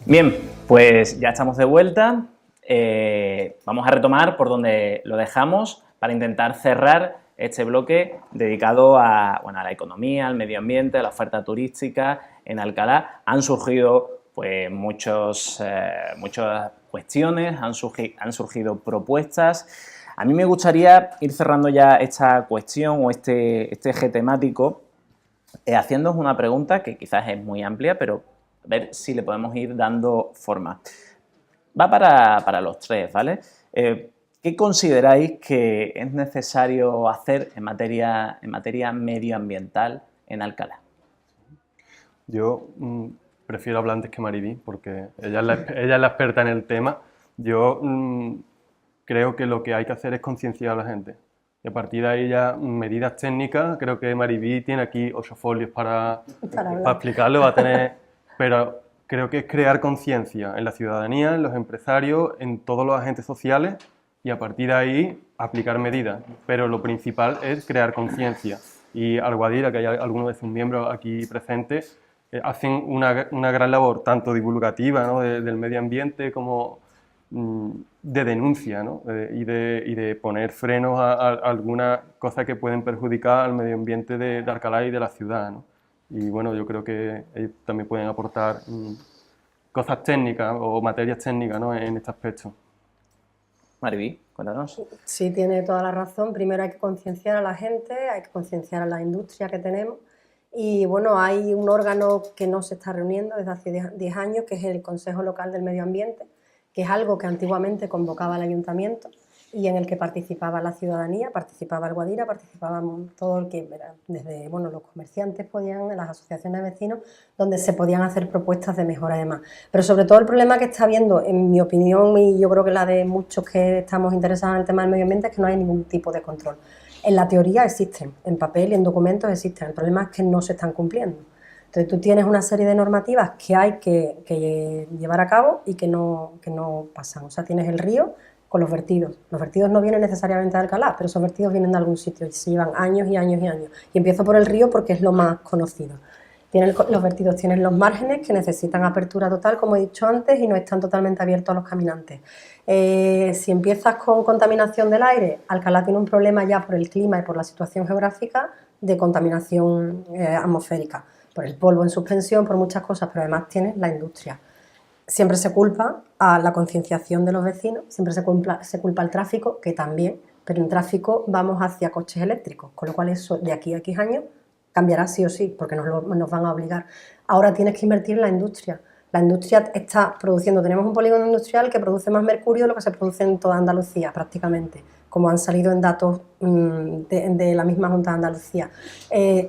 Bien, pues ya estamos de vuelta. Vamos a retomar por donde lo dejamos para intentar cerrar este bloque dedicado a la economía, al medio ambiente, a la oferta turística en Alcalá. Han surgido pues muchas cuestiones, han surgido propuestas. A mí me gustaría ir cerrando ya esta cuestión o este eje temático haciéndoos una pregunta que quizás es muy amplia, pero a ver si le podemos ir dando forma. Va para los tres, ¿vale? ¿Qué consideráis que es necesario hacer en materia medioambiental en Alcalá? Yo prefiero hablar antes que Mariví, porque ella es la experta en el tema. Yo creo que lo que hay que hacer es concienciar a la gente. Y a partir de ahí ya medidas técnicas, creo que Mariví tiene aquí 8 folios para explicarlo, va a tener... Pero creo que es crear conciencia en la ciudadanía, en los empresarios, en todos los agentes sociales y a partir de ahí aplicar medidas. Pero lo principal es crear conciencia. Y Al Guadira, que hay algunos de sus miembros aquí presentes, hacen una gran labor, tanto divulgativa, ¿no?, del medio ambiente como de denuncia, ¿no?, y de poner frenos a algunas cosas que pueden perjudicar al medio ambiente de Alcalá y de la ciudad, ¿no? Y bueno, yo creo que ellos también pueden aportar cosas técnicas o materias técnicas, ¿no?, en este aspecto. Mariví, cuéntanos. Sí, tiene toda la razón. Primero hay que concienciar a la gente, hay que concienciar a la industria que tenemos. Y bueno, hay un órgano que no se está reuniendo desde hace 10 años, que es el Consejo Local del Medio Ambiente, que es algo que antiguamente convocaba el ayuntamiento y en el que participaba la ciudadanía, participaba el Guadira, participaban todo el que, desde los comerciantes podían, las asociaciones de vecinos, donde se podían hacer propuestas de mejora y demás. Pero sobre todo el problema que está habiendo, en mi opinión, y yo creo que la de muchos que estamos interesados en el tema del medio ambiente, es que no hay ningún tipo de control. En la teoría existen, en papel y en documentos existen, el problema es que no se están cumpliendo. Entonces tú tienes una serie de normativas que hay que llevar a cabo y que no pasan. O sea, tienes el río con los vertidos. Los vertidos no vienen necesariamente de Alcalá, pero esos vertidos vienen de algún sitio y se llevan años y años y años. Y empiezo por el río porque es lo más conocido. Los vertidos tienen los márgenes que necesitan apertura total, como he dicho antes, y no están totalmente abiertos a los caminantes. Si empiezas con contaminación del aire, Alcalá tiene un problema ya por el clima y por la situación geográfica de contaminación atmosférica, por el polvo en suspensión, por muchas cosas, pero además tienes la industria. Siempre se culpa a la concienciación de los vecinos, siempre se culpa al tráfico, que también, pero en tráfico vamos hacia coches eléctricos, con lo cual eso de aquí a X años cambiará sí o sí, porque nos van a obligar. Ahora tienes que invertir en la industria. La industria está produciendo, tenemos un polígono industrial que produce más mercurio de lo que se produce en toda Andalucía, prácticamente, como han salido en datos de la misma Junta de Andalucía.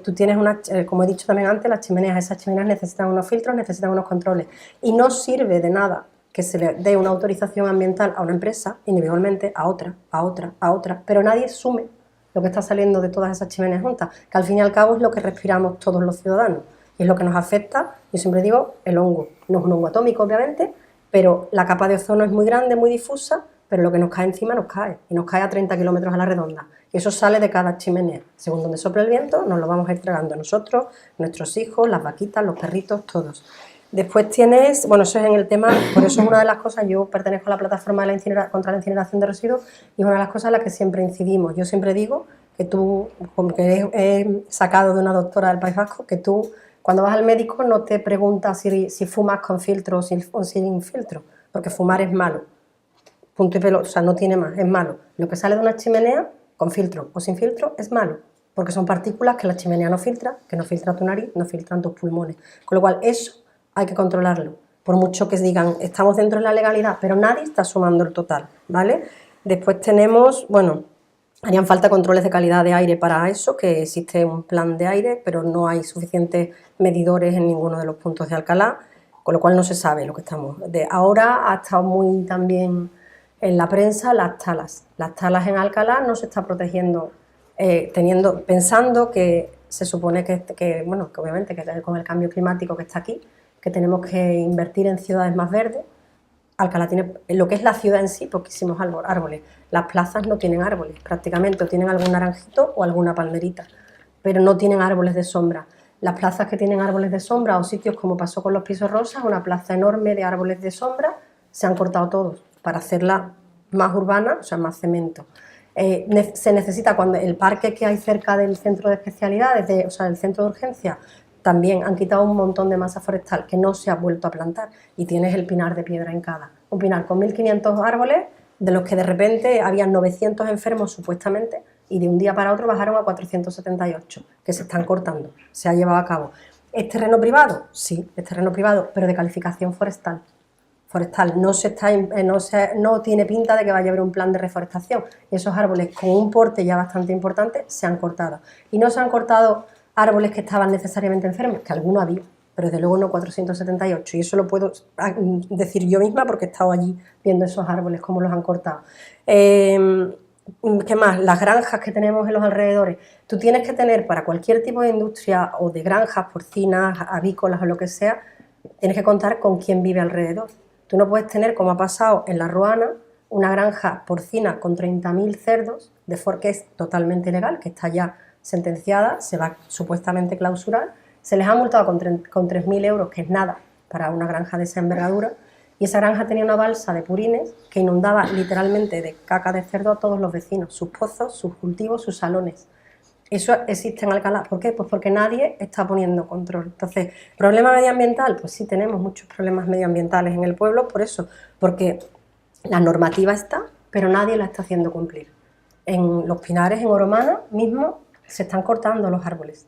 Tú tienes como he dicho también antes, las chimeneas, esas chimeneas necesitan unos filtros, necesitan unos controles, y no sirve de nada que se le dé una autorización ambiental a una empresa, individualmente, a otra, pero nadie asume lo que está saliendo de todas esas chimeneas juntas, que al fin y al cabo es lo que respiramos todos los ciudadanos, y es lo que nos afecta, yo siempre digo, el hongo. No es un hongo atómico, obviamente, pero la capa de ozono es muy grande, muy difusa, pero lo que nos cae encima nos cae, y nos cae a 30 kilómetros a la redonda, y eso sale de cada chimenea. Según donde sopla el viento, nos lo vamos a ir tragando a nosotros, nuestros hijos, las vaquitas, los perritos, todos. Después tienes, bueno, eso es en el tema, por eso es una de las cosas, yo pertenezco a la plataforma de contra la incineración de residuos, y es una de las cosas en las que siempre incidimos. Yo siempre digo que tú, como que he sacado de una doctora del País Vasco, que tú, cuando vas al médico, no te preguntas si fumas con filtro o sin filtro, porque fumar es malo. Punto y pelota, o sea, no tiene más, es malo. Lo que sale de una chimenea, con filtro o sin filtro, es malo, porque son partículas que la chimenea no filtra, que no filtra tu nariz, no filtran tus pulmones. Con lo cual, eso hay que controlarlo, por mucho que digan, estamos dentro de la legalidad, pero nadie está sumando el total, ¿vale? Después tenemos, bueno, harían falta controles de calidad de aire para eso, que existe un plan de aire, pero no hay suficientes medidores en ninguno de los puntos de Alcalá, con lo cual no se sabe lo que estamos. Ahora ha estado muy también en la prensa las talas. Las talas en Alcalá no se está protegiendo, pensando que se supone que obviamente que con el cambio climático que está aquí, que tenemos que invertir en ciudades más verdes. Alcalá tiene, lo que es la ciudad en sí, poquísimos árboles. Las plazas no tienen árboles, prácticamente, o tienen algún naranjito o alguna palmerita, pero no tienen árboles de sombra. Las plazas que tienen árboles de sombra o sitios como pasó con los Pisos Rosas, una plaza enorme de árboles de sombra, se han cortado todos para hacerla más urbana, o sea, más cemento. Se necesita, cuando el parque que hay cerca del centro de especialidades, o sea, del centro de urgencia, también han quitado un montón de masa forestal que no se ha vuelto a plantar, y tienes el pinar de piedra encada. Un pinar con 1.500 árboles, de los que de repente había 900 enfermos supuestamente, y de un día para otro bajaron a 478, que se están cortando, se ha llevado a cabo. ¿Es terreno privado? Sí, es terreno privado, pero de calificación forestal. No tiene pinta de que vaya a haber un plan de reforestación, y esos árboles con un porte ya bastante importante se han cortado. Y no se han cortado árboles que estaban necesariamente enfermos, que alguno había, pero desde luego no 478, y eso lo puedo decir yo misma porque he estado allí viendo esos árboles, cómo los han cortado. ¿Qué más? Las granjas que tenemos en los alrededores. Tú tienes que tener, para cualquier tipo de industria o de granjas, porcinas, avícolas o lo que sea, tienes que contar con quién vive alrededor. Tú no puedes tener, como ha pasado en La Ruana, una granja porcina con 30.000 cerdos, que es totalmente ilegal, que está ya sentenciada, se va supuestamente clausurar, se les ha multado con 3.000 euros, que es nada para una granja de esa envergadura, y esa granja tenía una balsa de purines que inundaba literalmente de caca de cerdo a todos los vecinos, sus pozos, sus cultivos, sus salones. Eso existe en Alcalá. ¿Por qué? Pues porque nadie está poniendo control. Entonces, ¿problema medioambiental? Pues sí, tenemos muchos problemas medioambientales en el pueblo, por eso, porque la normativa está, pero nadie la está haciendo cumplir. En Los Pinares, en Oromana mismo, se están cortando los árboles.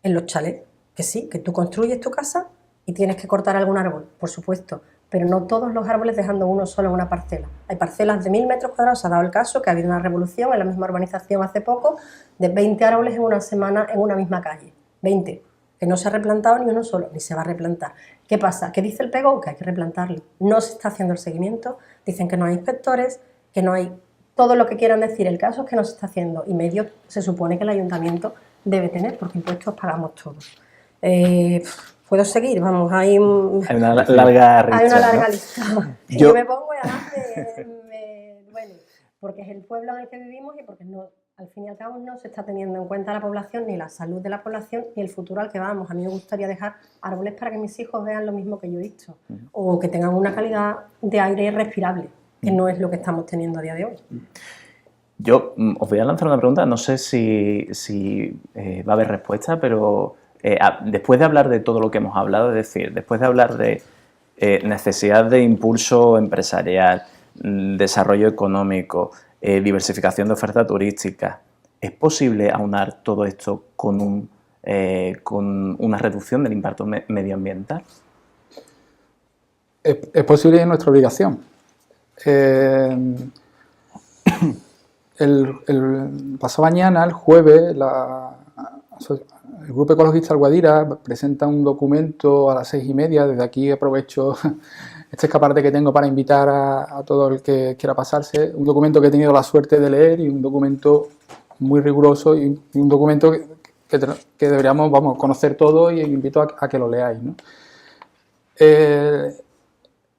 En los chalets, que sí, que tú construyes tu casa y tienes que cortar algún árbol, por supuesto, pero no todos los árboles dejando uno solo en una parcela. Hay parcelas de 1.000 metros cuadrados, se ha dado el caso que ha habido una revolución en la misma urbanización hace poco, de 20 árboles en una semana en una misma calle. 20, que no se ha replantado ni uno solo, ni se va a replantar. ¿Qué pasa? ¿Qué dice el PEGO? Que hay que replantarlo. No se está haciendo el seguimiento, dicen que no hay inspectores, que no hay todo lo que quieran decir. El caso es que no se está haciendo, y medio se supone que el ayuntamiento debe tener, porque impuestos pagamos todos. ¿Puedo seguir? Vamos, hay una larga lista. Hay una larga lista. Yo me pongo y además me duele, porque es el pueblo en el que vivimos y porque no Al fin y al cabo no se está teniendo en cuenta la población, ni la salud de la población, ni el futuro al que vamos. A mí me gustaría dejar árboles para que mis hijos vean lo mismo que yo he visto, o que tengan una calidad de aire respirable, que no es lo que estamos teniendo a día de hoy. Yo os voy a lanzar una pregunta, no sé si va a haber respuesta, pero después de hablar de todo lo que hemos hablado, es decir, después de hablar de necesidad de impulso empresarial, desarrollo económico, diversificación de oferta turística, ¿es posible aunar todo esto con una reducción del impacto medioambiental? Es posible y es nuestra obligación. El pasado mañana, el jueves, el Grupo Ecologista Alguadira presenta un documento a las 6:30. Desde aquí aprovecho este escaparate que tengo para invitar a todo el que quiera pasarse. Un documento que he tenido la suerte de leer y un documento muy riguroso y un documento que deberíamos conocer todos, y invito a que lo leáis, ¿no?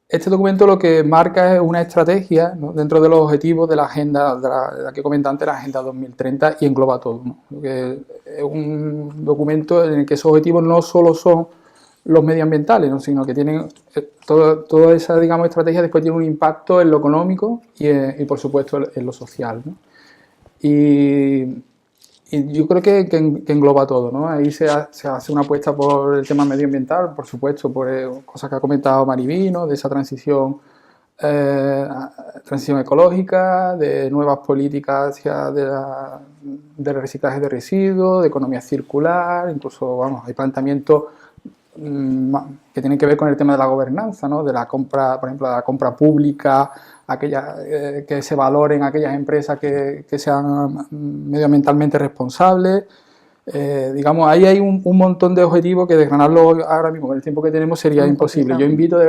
Este documento lo que marca es una estrategia, ¿no?, dentro de los objetivos de la agenda, de la que comenté antes, la Agenda 2030, y engloba todo, ¿no? Es un documento en el que esos objetivos no solo son los medioambientales, ¿no?, sino que tienen toda esa, digamos, estrategia después tiene un impacto en lo económico y por supuesto en lo social, ¿no? Y yo creo que engloba todo, ¿no? Ahí se hace una apuesta por el tema medioambiental, por supuesto, por cosas que ha comentado Mariví, ¿no?, de esa transición ecológica, de nuevas políticas de reciclaje de residuos, de economía circular, incluso, hay planteamientos que tienen que ver con el tema de la gobernanza, ¿no?, de la compra, por ejemplo, de la compra pública, que se valoren aquellas empresas que sean medioambientalmente responsables. Digamos, ahí hay un montón de objetivos que desgranarlo ahora mismo con el tiempo que tenemos sería imposible. Yo invito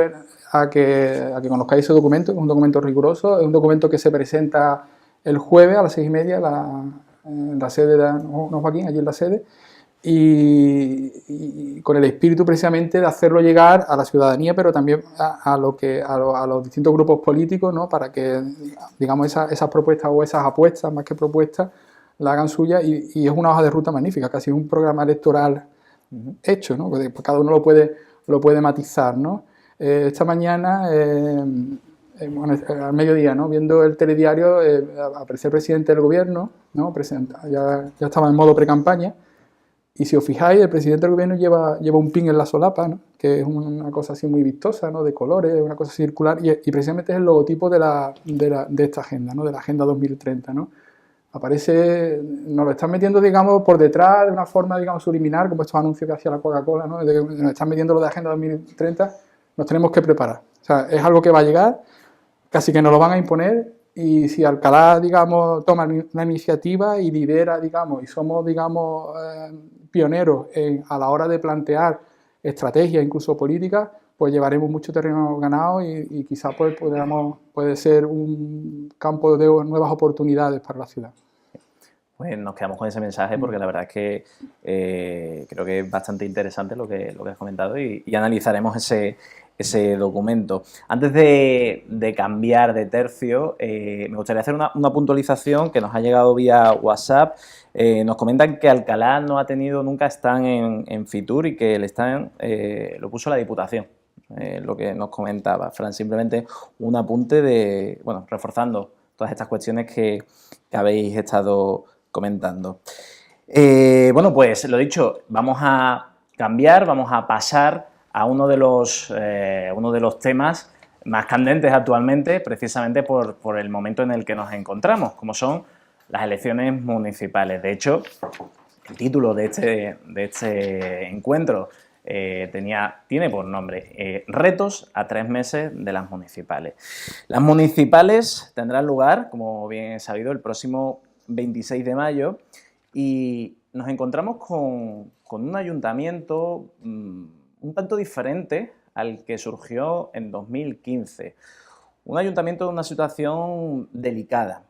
a que conozcáis ese documento, que es un documento riguroso, es un documento que se presenta el jueves a las 6:30 en la sede de Joaquín, allí en la sede, y con el espíritu precisamente de hacerlo llegar a la ciudadanía, pero también a los distintos grupos políticos, ¿no?, para que, digamos, esas propuestas o esas apuestas, más que propuestas, la hagan suya, y es una hoja de ruta magnífica, casi un programa electoral hecho, ¿no?, pues cada uno lo puede matizar, ¿no? Esta mañana, al mediodía, ¿no?, viendo el telediario, apareció el presidente del gobierno, ¿no?, ya estaba en modo pre-campaña. Y si os fijáis, el presidente del gobierno lleva un pin en la solapa, ¿no?, que es una cosa así muy vistosa, ¿no?, de colores, una cosa circular, y precisamente es el logotipo de esta agenda, ¿no?, de la Agenda 2030, ¿no? Aparece, nos lo están metiendo, digamos, por detrás de una forma, digamos, subliminal, como estos anuncios que hacía la Coca-Cola, ¿no?, nos están metiendo lo de Agenda 2030, nos tenemos que preparar. O sea, es algo que va a llegar, casi que nos lo van a imponer. Y si Alcalá, digamos, toma una iniciativa y lidera, digamos, y somos, digamos, pioneros a la hora de plantear estrategias, incluso políticas, pues llevaremos mucho terreno ganado y quizás pues, puede ser un campo de nuevas oportunidades para la ciudad. Pues nos quedamos con ese mensaje porque la verdad es que creo que es bastante interesante lo que has comentado y analizaremos ese documento. Antes de cambiar de tercio, me gustaría hacer una puntualización que nos ha llegado vía WhatsApp. Nos comentan que Alcalá no ha tenido nunca stand en Fitur y que el stand lo puso la Diputación, lo que nos comentaba Fran. Simplemente un apunte reforzando todas estas cuestiones que habéis estado comentando. Bueno, pues lo dicho, vamos a cambiar, vamos a pasar a uno de los temas más candentes actualmente, precisamente por el momento en el que nos encontramos, como son las elecciones municipales. De hecho, el título de este encuentro tiene por nombre Retos a 3 meses de las municipales. Las municipales tendrán lugar, como bien he sabido, el próximo 26 de mayo y nos encontramos con un ayuntamiento un tanto diferente al que surgió en 2015. Un ayuntamiento de una situación delicada.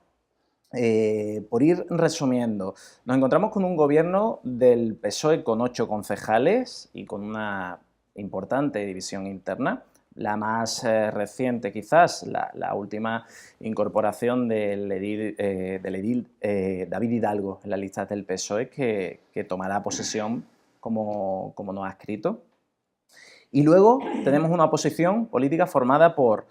Por ir resumiendo, nos encontramos con un gobierno del PSOE con 8 concejales y con una importante división interna, la más reciente quizás, la última incorporación del edil David Hidalgo en las listas del PSOE, que tomará posesión como no adscrito. Y luego tenemos una oposición política formada por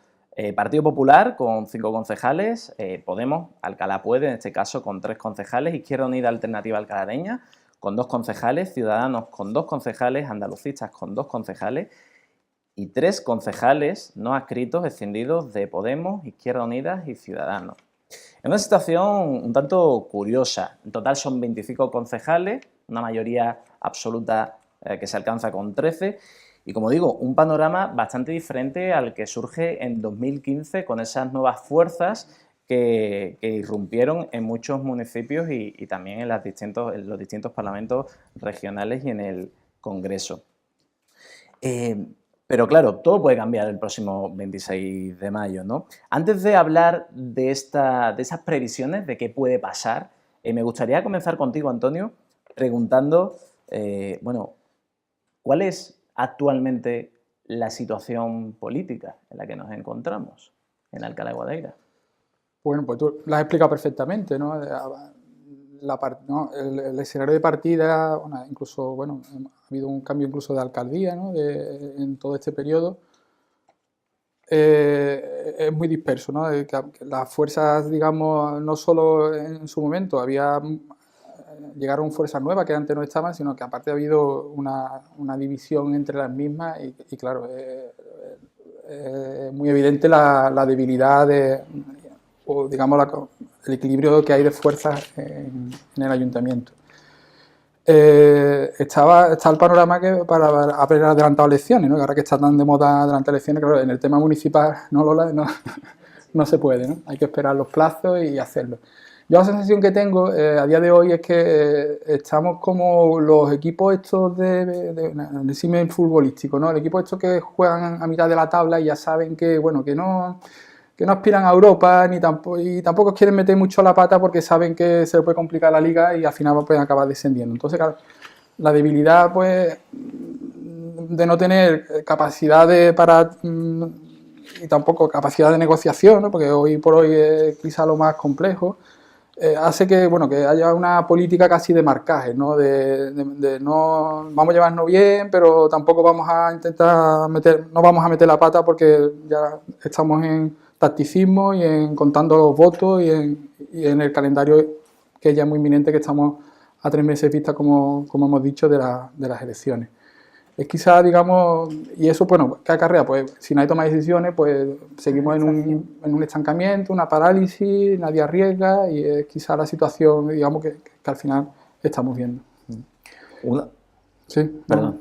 Partido Popular con 5 concejales, Podemos, Alcalá Puede, en este caso con 3 concejales, Izquierda Unida Alternativa Alcalareña con 2 concejales, Ciudadanos con 2 concejales, Andalucistas con 2 concejales y 3 concejales no adscritos escindidos de Podemos, Izquierda Unida y Ciudadanos. Es una situación un tanto curiosa. En total son 25 concejales, una mayoría absoluta que se alcanza con 13, y como digo, un panorama bastante diferente al que surge en 2015 con esas nuevas fuerzas que irrumpieron en muchos municipios y también en los distintos parlamentos regionales y en el Congreso. Pero claro, todo puede cambiar el próximo 26 de mayo, ¿no? Antes de hablar de esas previsiones, de qué puede pasar, me gustaría comenzar contigo, Antonio, preguntando, bueno, ¿cuál es actualmente la situación política en la que nos encontramos en Alcalá de Guadaira? Bueno, pues tú lo has explicado perfectamente, ¿no? El escenario de partida, bueno, incluso, bueno, ha habido un cambio incluso de alcaldía, ¿no? En todo este periodo. Es muy disperso, ¿no? Que las fuerzas, digamos, no solo en su momento llegaron fuerzas nuevas que antes no estaban, sino que aparte ha habido una división entre las mismas y claro, es muy evidente la debilidad o digamos el equilibrio que hay de fuerzas en el ayuntamiento. Está el panorama que para haber adelantado elecciones, ¿no? Que ahora que está tan de moda adelantar elecciones, claro, en el tema municipal no se puede, ¿no? Hay que esperar los plazos y hacerlo. Yo la sensación que tengo a día de hoy es que estamos como los equipos estos de símil futbolístico, ¿no? El equipo estos que juegan a mitad de la tabla y ya saben que, bueno, que no aspiran a Europa y tampoco quieren meter mucho la pata porque saben que se les puede complicar la liga y al final pueden acabar descendiendo. Entonces, claro, la debilidad, pues, de no tener capacidad y tampoco capacidad de negociación, ¿no? Porque hoy por hoy es quizá lo más complejo, hace que, bueno, que haya una política casi de marcaje, ¿no? De no vamos a llevarnos bien, pero tampoco vamos a intentar no vamos a meter la pata porque ya estamos en tacticismo y en contando los votos y en el calendario que ya es muy inminente, que estamos a 3 meses vista, como hemos dicho, de las elecciones. Es quizá, digamos, y eso, bueno, ¿qué acarrea? Pues si nadie toma decisiones, pues seguimos en un estancamiento, una parálisis, nadie arriesga y es quizá la situación, digamos, que al final estamos viendo. Sí, perdón.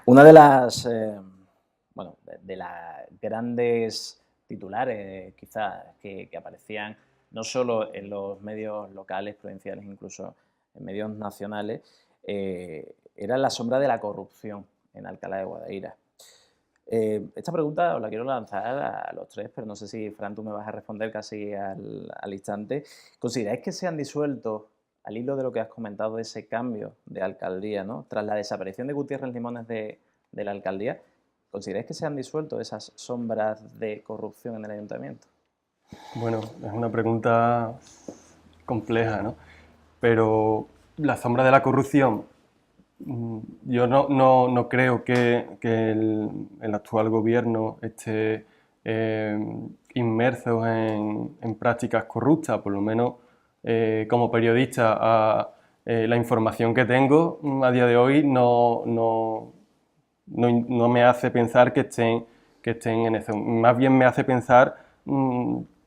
Una de las, de las grandes titulares quizás que aparecían no solo en los medios locales, provinciales, incluso en medios nacionales, era la sombra de la corrupción en Alcalá de Guadaira. Esta pregunta os la quiero lanzar a los 3, pero no sé si, Fran, tú me vas a responder casi al instante. ¿Consideráis que se han disuelto, al hilo de lo que has comentado, de ese cambio de alcaldía, ¿no? Tras la desaparición de Gutiérrez Limones de la alcaldía, ¿consideráis que se han disuelto esas sombras de corrupción en el ayuntamiento? Bueno, es una pregunta compleja, ¿no? Pero la sombra de la corrupción, yo no creo que el actual gobierno esté inmerso en prácticas corruptas, por lo menos como periodista, la información que tengo a día de hoy no me hace pensar que estén en eso. Más bien me hace pensar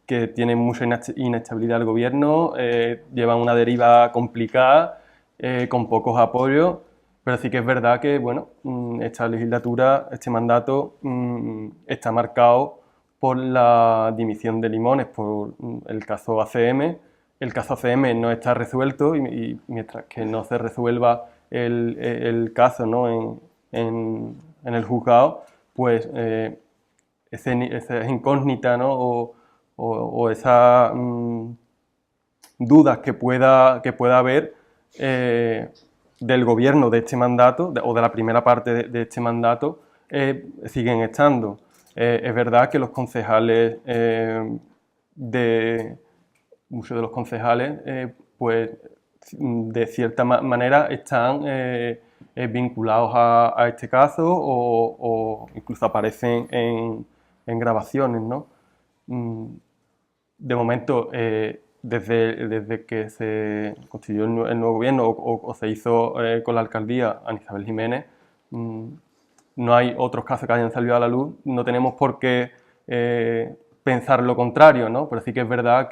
que tienen mucha inestabilidad el gobierno, llevan una deriva complicada, con pocos apoyos, pero sí que es verdad que, bueno, esta legislatura, este mandato está marcado por la dimisión de Limones, por el caso ACM. El caso ACM no está resuelto y mientras que no se resuelva el caso, ¿no? en el juzgado, pues esa incógnita, ¿no? o esas dudas que pueda haber del gobierno de este mandato o de la primera parte de este mandato siguen estando. Es verdad que los concejales, muchos de los concejales, pues de cierta manera están vinculados a este caso o incluso aparecen en grabaciones, ¿no? De momento, desde que se constituyó el nuevo gobierno o se hizo con la alcaldía Ana Isabel Jiménez, no hay otros casos que hayan salido a la luz, no tenemos por qué pensar lo contrario, ¿no? Pero sí que es verdad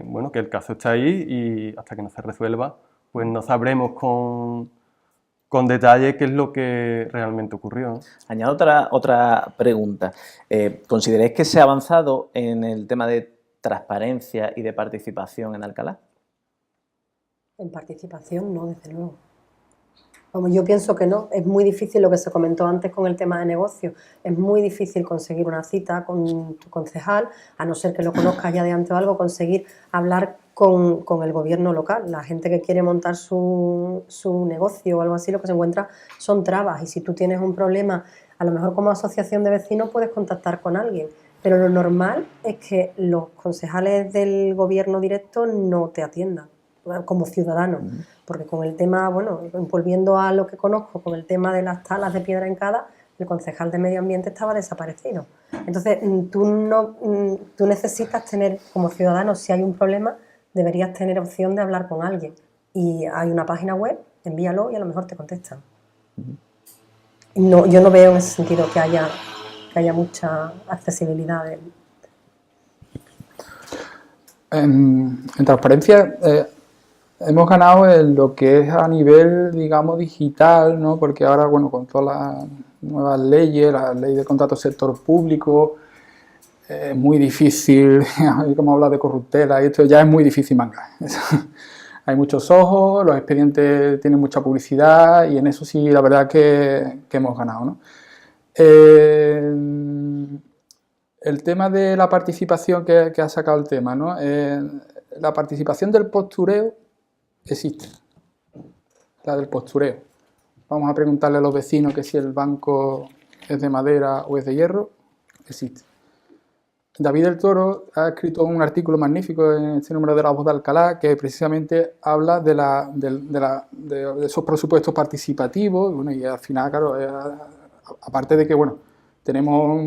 bueno, que el caso está ahí y hasta que no se resuelva, pues no sabremos con detalle qué es lo que realmente ocurrió, ¿no? Añado otra pregunta. ¿Consideráis que se ha avanzado en el tema de transparencia y de participación en Alcalá? En participación no, desde luego. Vamos, yo pienso que no, es muy difícil lo que se comentó antes con el tema de negocio, es muy difícil conseguir una cita con tu concejal, a no ser que lo conozcas ya de antes o algo, conseguir hablar con el gobierno local. La gente que quiere montar su negocio o algo así, lo que se encuentra son trabas, y si tú tienes un problema, a lo mejor como asociación de vecinos puedes contactar con alguien, pero lo normal es que los concejales del gobierno directo no te atiendan como ciudadano, porque con el tema, bueno, volviendo a lo que conozco, con el tema de las talas de piedra hincada, el concejal de medio ambiente estaba desaparecido. Entonces, tú necesitas tener, como ciudadano, si hay un problema, deberías tener opción de hablar con alguien. Y hay una página web, envíalo y a lo mejor te contestan. No, yo no veo en ese sentido que haya mucha accesibilidad. En transparencia hemos ganado en lo que es a nivel, digamos, digital, ¿no? Porque ahora, bueno, con todas las nuevas leyes, la ley de contrato sector público, es muy difícil, como habla de corruptela, y esto ya es muy difícil mangar. Hay muchos ojos, los expedientes tienen mucha publicidad y en eso sí, la verdad que hemos ganado, ¿no? El tema de la participación que ha sacado el tema, ¿no? La participación del postureo existe, la del postureo. Vamos a preguntarle a los vecinos que si el banco es de madera o es de hierro, existe. David del Toro ha escrito un artículo magnífico en este número de La Voz de Alcalá que precisamente habla de esos presupuestos participativos, bueno, y al final, claro, aparte de que, bueno, tenemos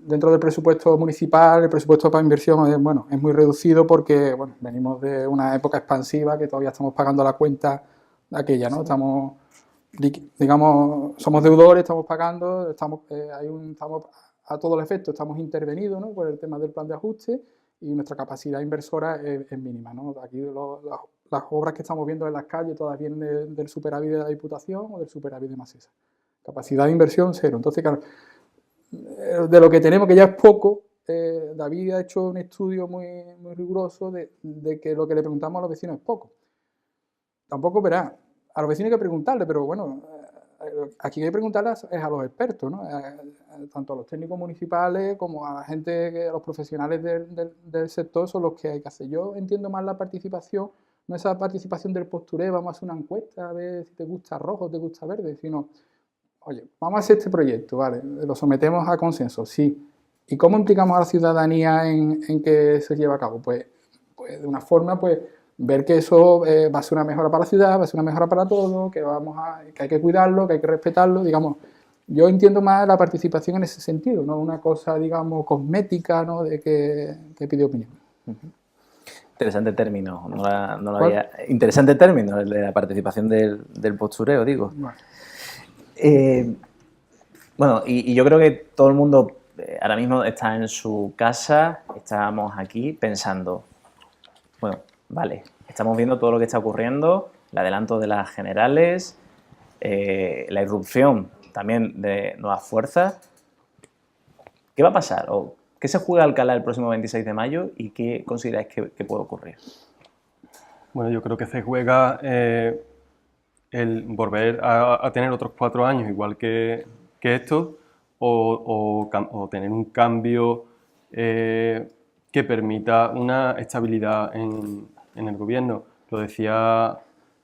dentro del presupuesto municipal, el presupuesto para inversión bueno, es muy reducido porque bueno, venimos de una época expansiva que todavía estamos pagando la cuenta aquella, ¿no? Estamos, digamos, somos deudores, estamos pagando, estamos a todos los efectos, estamos intervenidos, ¿no? Por el tema del plan de ajuste y nuestra capacidad inversora es mínima, ¿no? Aquí las obras que estamos viendo en las calles todas vienen del superávit de la Diputación o del superávit de Masesa. Capacidad de inversión cero. Entonces, claro, de lo que tenemos, que ya es poco, David ha hecho un estudio muy riguroso de que lo que le preguntamos a los vecinos es poco. Tampoco, verá, a los vecinos hay que preguntarle, pero bueno, aquí hay que preguntarle es a los expertos, ¿no? Tanto a los técnicos municipales como a la gente, a los profesionales del sector son los que hay que hacer. Yo entiendo más la participación, no esa participación del postureo, vamos a hacer una encuesta a ver si te gusta rojo o te gusta verde, sino oye, vamos a hacer este proyecto, ¿vale? Lo sometemos a consenso, sí. ¿Y cómo implicamos a la ciudadanía en que se lleva a cabo? Pues de una forma, pues, ver que eso va a ser una mejora para la ciudad, va a ser una mejora para todos, que hay que cuidarlo, que hay que respetarlo, digamos. Yo entiendo más la participación en ese sentido, no una cosa, digamos, cosmética, ¿no? De que pide opinión. Interesante término, no lo había... Interesante término, el de la participación del postureo, digo. Bueno. Bueno, y yo creo que todo el mundo ahora mismo está en su casa, estamos aquí pensando, bueno, vale, estamos viendo todo lo que está ocurriendo, el adelanto de las generales, la irrupción también de nuevas fuerzas. ¿Qué va a pasar? ¿O qué se juega Alcalá el próximo 26 de mayo y qué consideráis que puede ocurrir? Bueno, yo creo que se juega el volver a tener otros 4 años igual que estos o tener un cambio que permita una estabilidad en el gobierno. Lo decía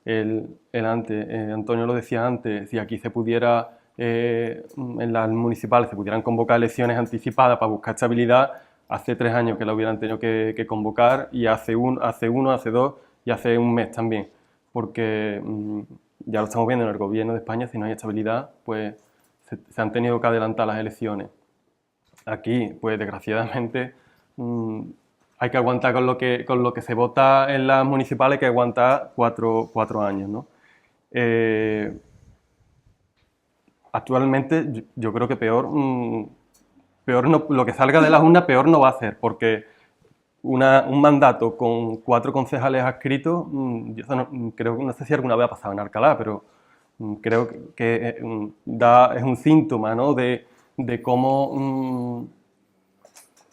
Antonio lo decía antes, si aquí se pudiera en las municipales se pudieran convocar elecciones anticipadas para buscar estabilidad, hace 3 años que la hubieran tenido que convocar, y hace 2 y hace un mes también, porque ya lo estamos viendo en el gobierno de España, si no hay estabilidad, pues se han tenido que adelantar las elecciones. Aquí, pues desgraciadamente, hay que aguantar con lo que se vota en las municipales, que aguantar 4 años, ¿no? Actualmente yo creo que peor no, lo que salga de las urnas peor no va a ser, porque un mandato con 4 concejales adscritos, yo no sé si alguna vez ha pasado en Alcalá, pero creo que es un síntoma, ¿no?, de cómo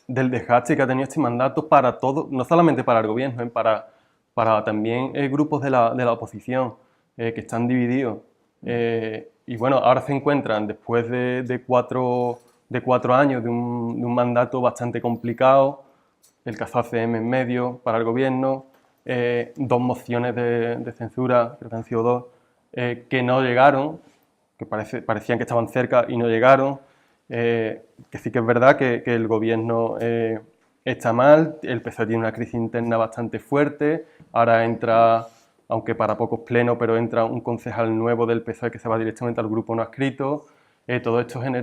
del desgaste que ha tenido este mandato para todo, no solamente para el gobierno, para también grupos de la oposición que están divididos. Y bueno, ahora se encuentran, después de 4 años de un mandato bastante complicado, el caso ACM en medio para el gobierno, 2 mociones de censura, creo que han sido 2, que no llegaron, que parecían que estaban cerca y no llegaron, que sí que es verdad que el gobierno está mal, el PSOE tiene una crisis interna bastante fuerte, ahora entra, aunque para pocos plenos, pero entra un concejal nuevo del PSOE que se va directamente al grupo no adscrito. Todo esto le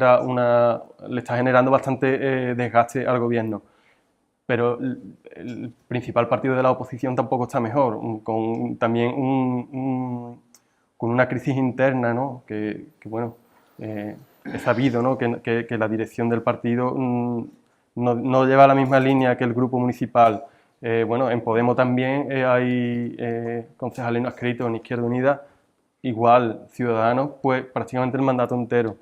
está generando bastante desgaste al gobierno. Pero el principal partido de la oposición tampoco está mejor, también con una crisis interna, ¿no?, que bueno, es sabido, ¿no?, que la dirección del partido no lleva la misma línea que el grupo municipal. Bueno, en Podemos también hay concejales no adscritos, en Izquierda Unida, igual Ciudadanos, pues prácticamente el mandato entero.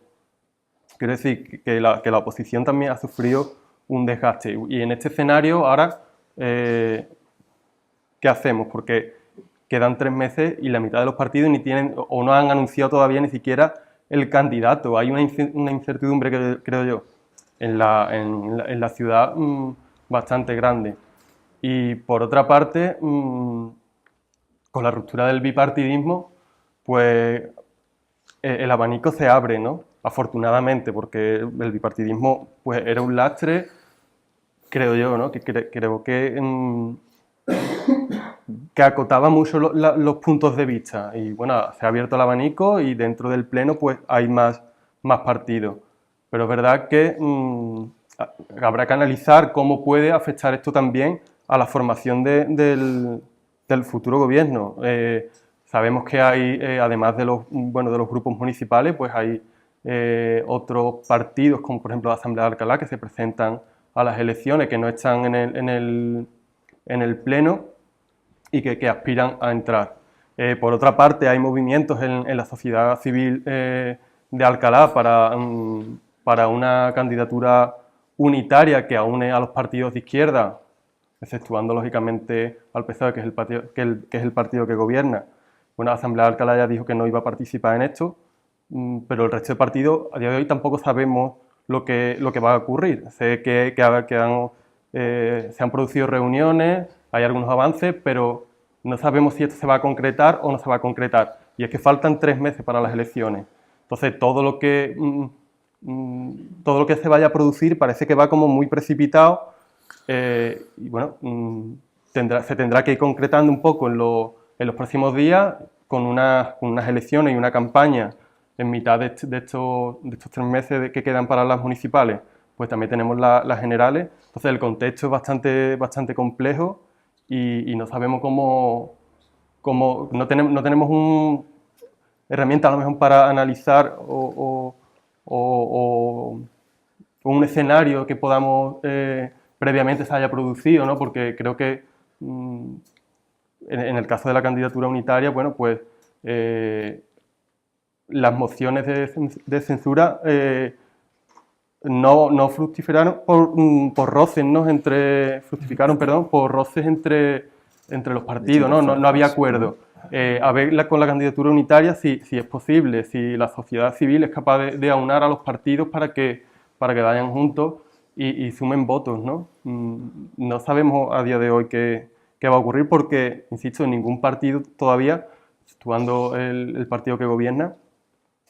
Quiero decir que la oposición también ha sufrido un desgaste. Y en este escenario, ahora, ¿qué hacemos? Porque quedan 3 meses y la mitad de los partidos ni tienen o no han anunciado todavía ni siquiera el candidato. Hay una incertidumbre, creo yo, en la ciudad bastante grande. Y por otra parte, con la ruptura del bipartidismo, pues el abanico se abre, ¿no?, afortunadamente, porque el bipartidismo pues era un lastre, creo yo, ¿no?, que creo que acotaba mucho los puntos de vista. Y bueno, se ha abierto el abanico y dentro del pleno pues hay más partidos. Pero es verdad que habrá que analizar cómo puede afectar esto también a la formación del futuro gobierno. Sabemos que hay, además de los grupos municipales, pues hay otros partidos, como por ejemplo la Asamblea de Alcalá, que se presentan a las elecciones, que no están en el pleno y que aspiran a entrar. Por otra parte, hay movimientos en la sociedad civil de Alcalá para una candidatura unitaria que aúne a los partidos de izquierda, exceptuando lógicamente al PSOE, que es el partido que gobierna. Bueno, la Asamblea de Alcalá ya dijo que no iba a participar en esto, pero el resto de partidos a día de hoy tampoco sabemos lo que va a ocurrir. Sé que se han producido reuniones, hay algunos avances, pero no sabemos si esto se va a concretar o no se va a concretar. Y es que faltan 3 meses para las elecciones. Entonces, todo lo que se vaya a producir parece que va como muy precipitado, y bueno, se tendrá que ir concretando un poco en los próximos días con unas elecciones y una campaña en mitad de estos 3 meses que quedan para las municipales. Pues también tenemos las generales. Entonces el contexto es bastante complejo y no sabemos no tenemos una herramienta a lo mejor para analizar o un escenario que podamos previamente se haya producido, ¿no? Porque creo que en el caso de la candidatura unitaria, bueno, pues las mociones de censura no fructificaron por roces, ¿no? Fructificaron, perdón, por roces entre los partidos, ¿no? No había acuerdo. A ver con la candidatura unitaria si es posible, si la sociedad civil es capaz de aunar a los partidos para que vayan juntos y sumen votos, ¿no? No sabemos a día de hoy qué va a ocurrir porque, insisto, ningún partido todavía, situando el partido que gobierna,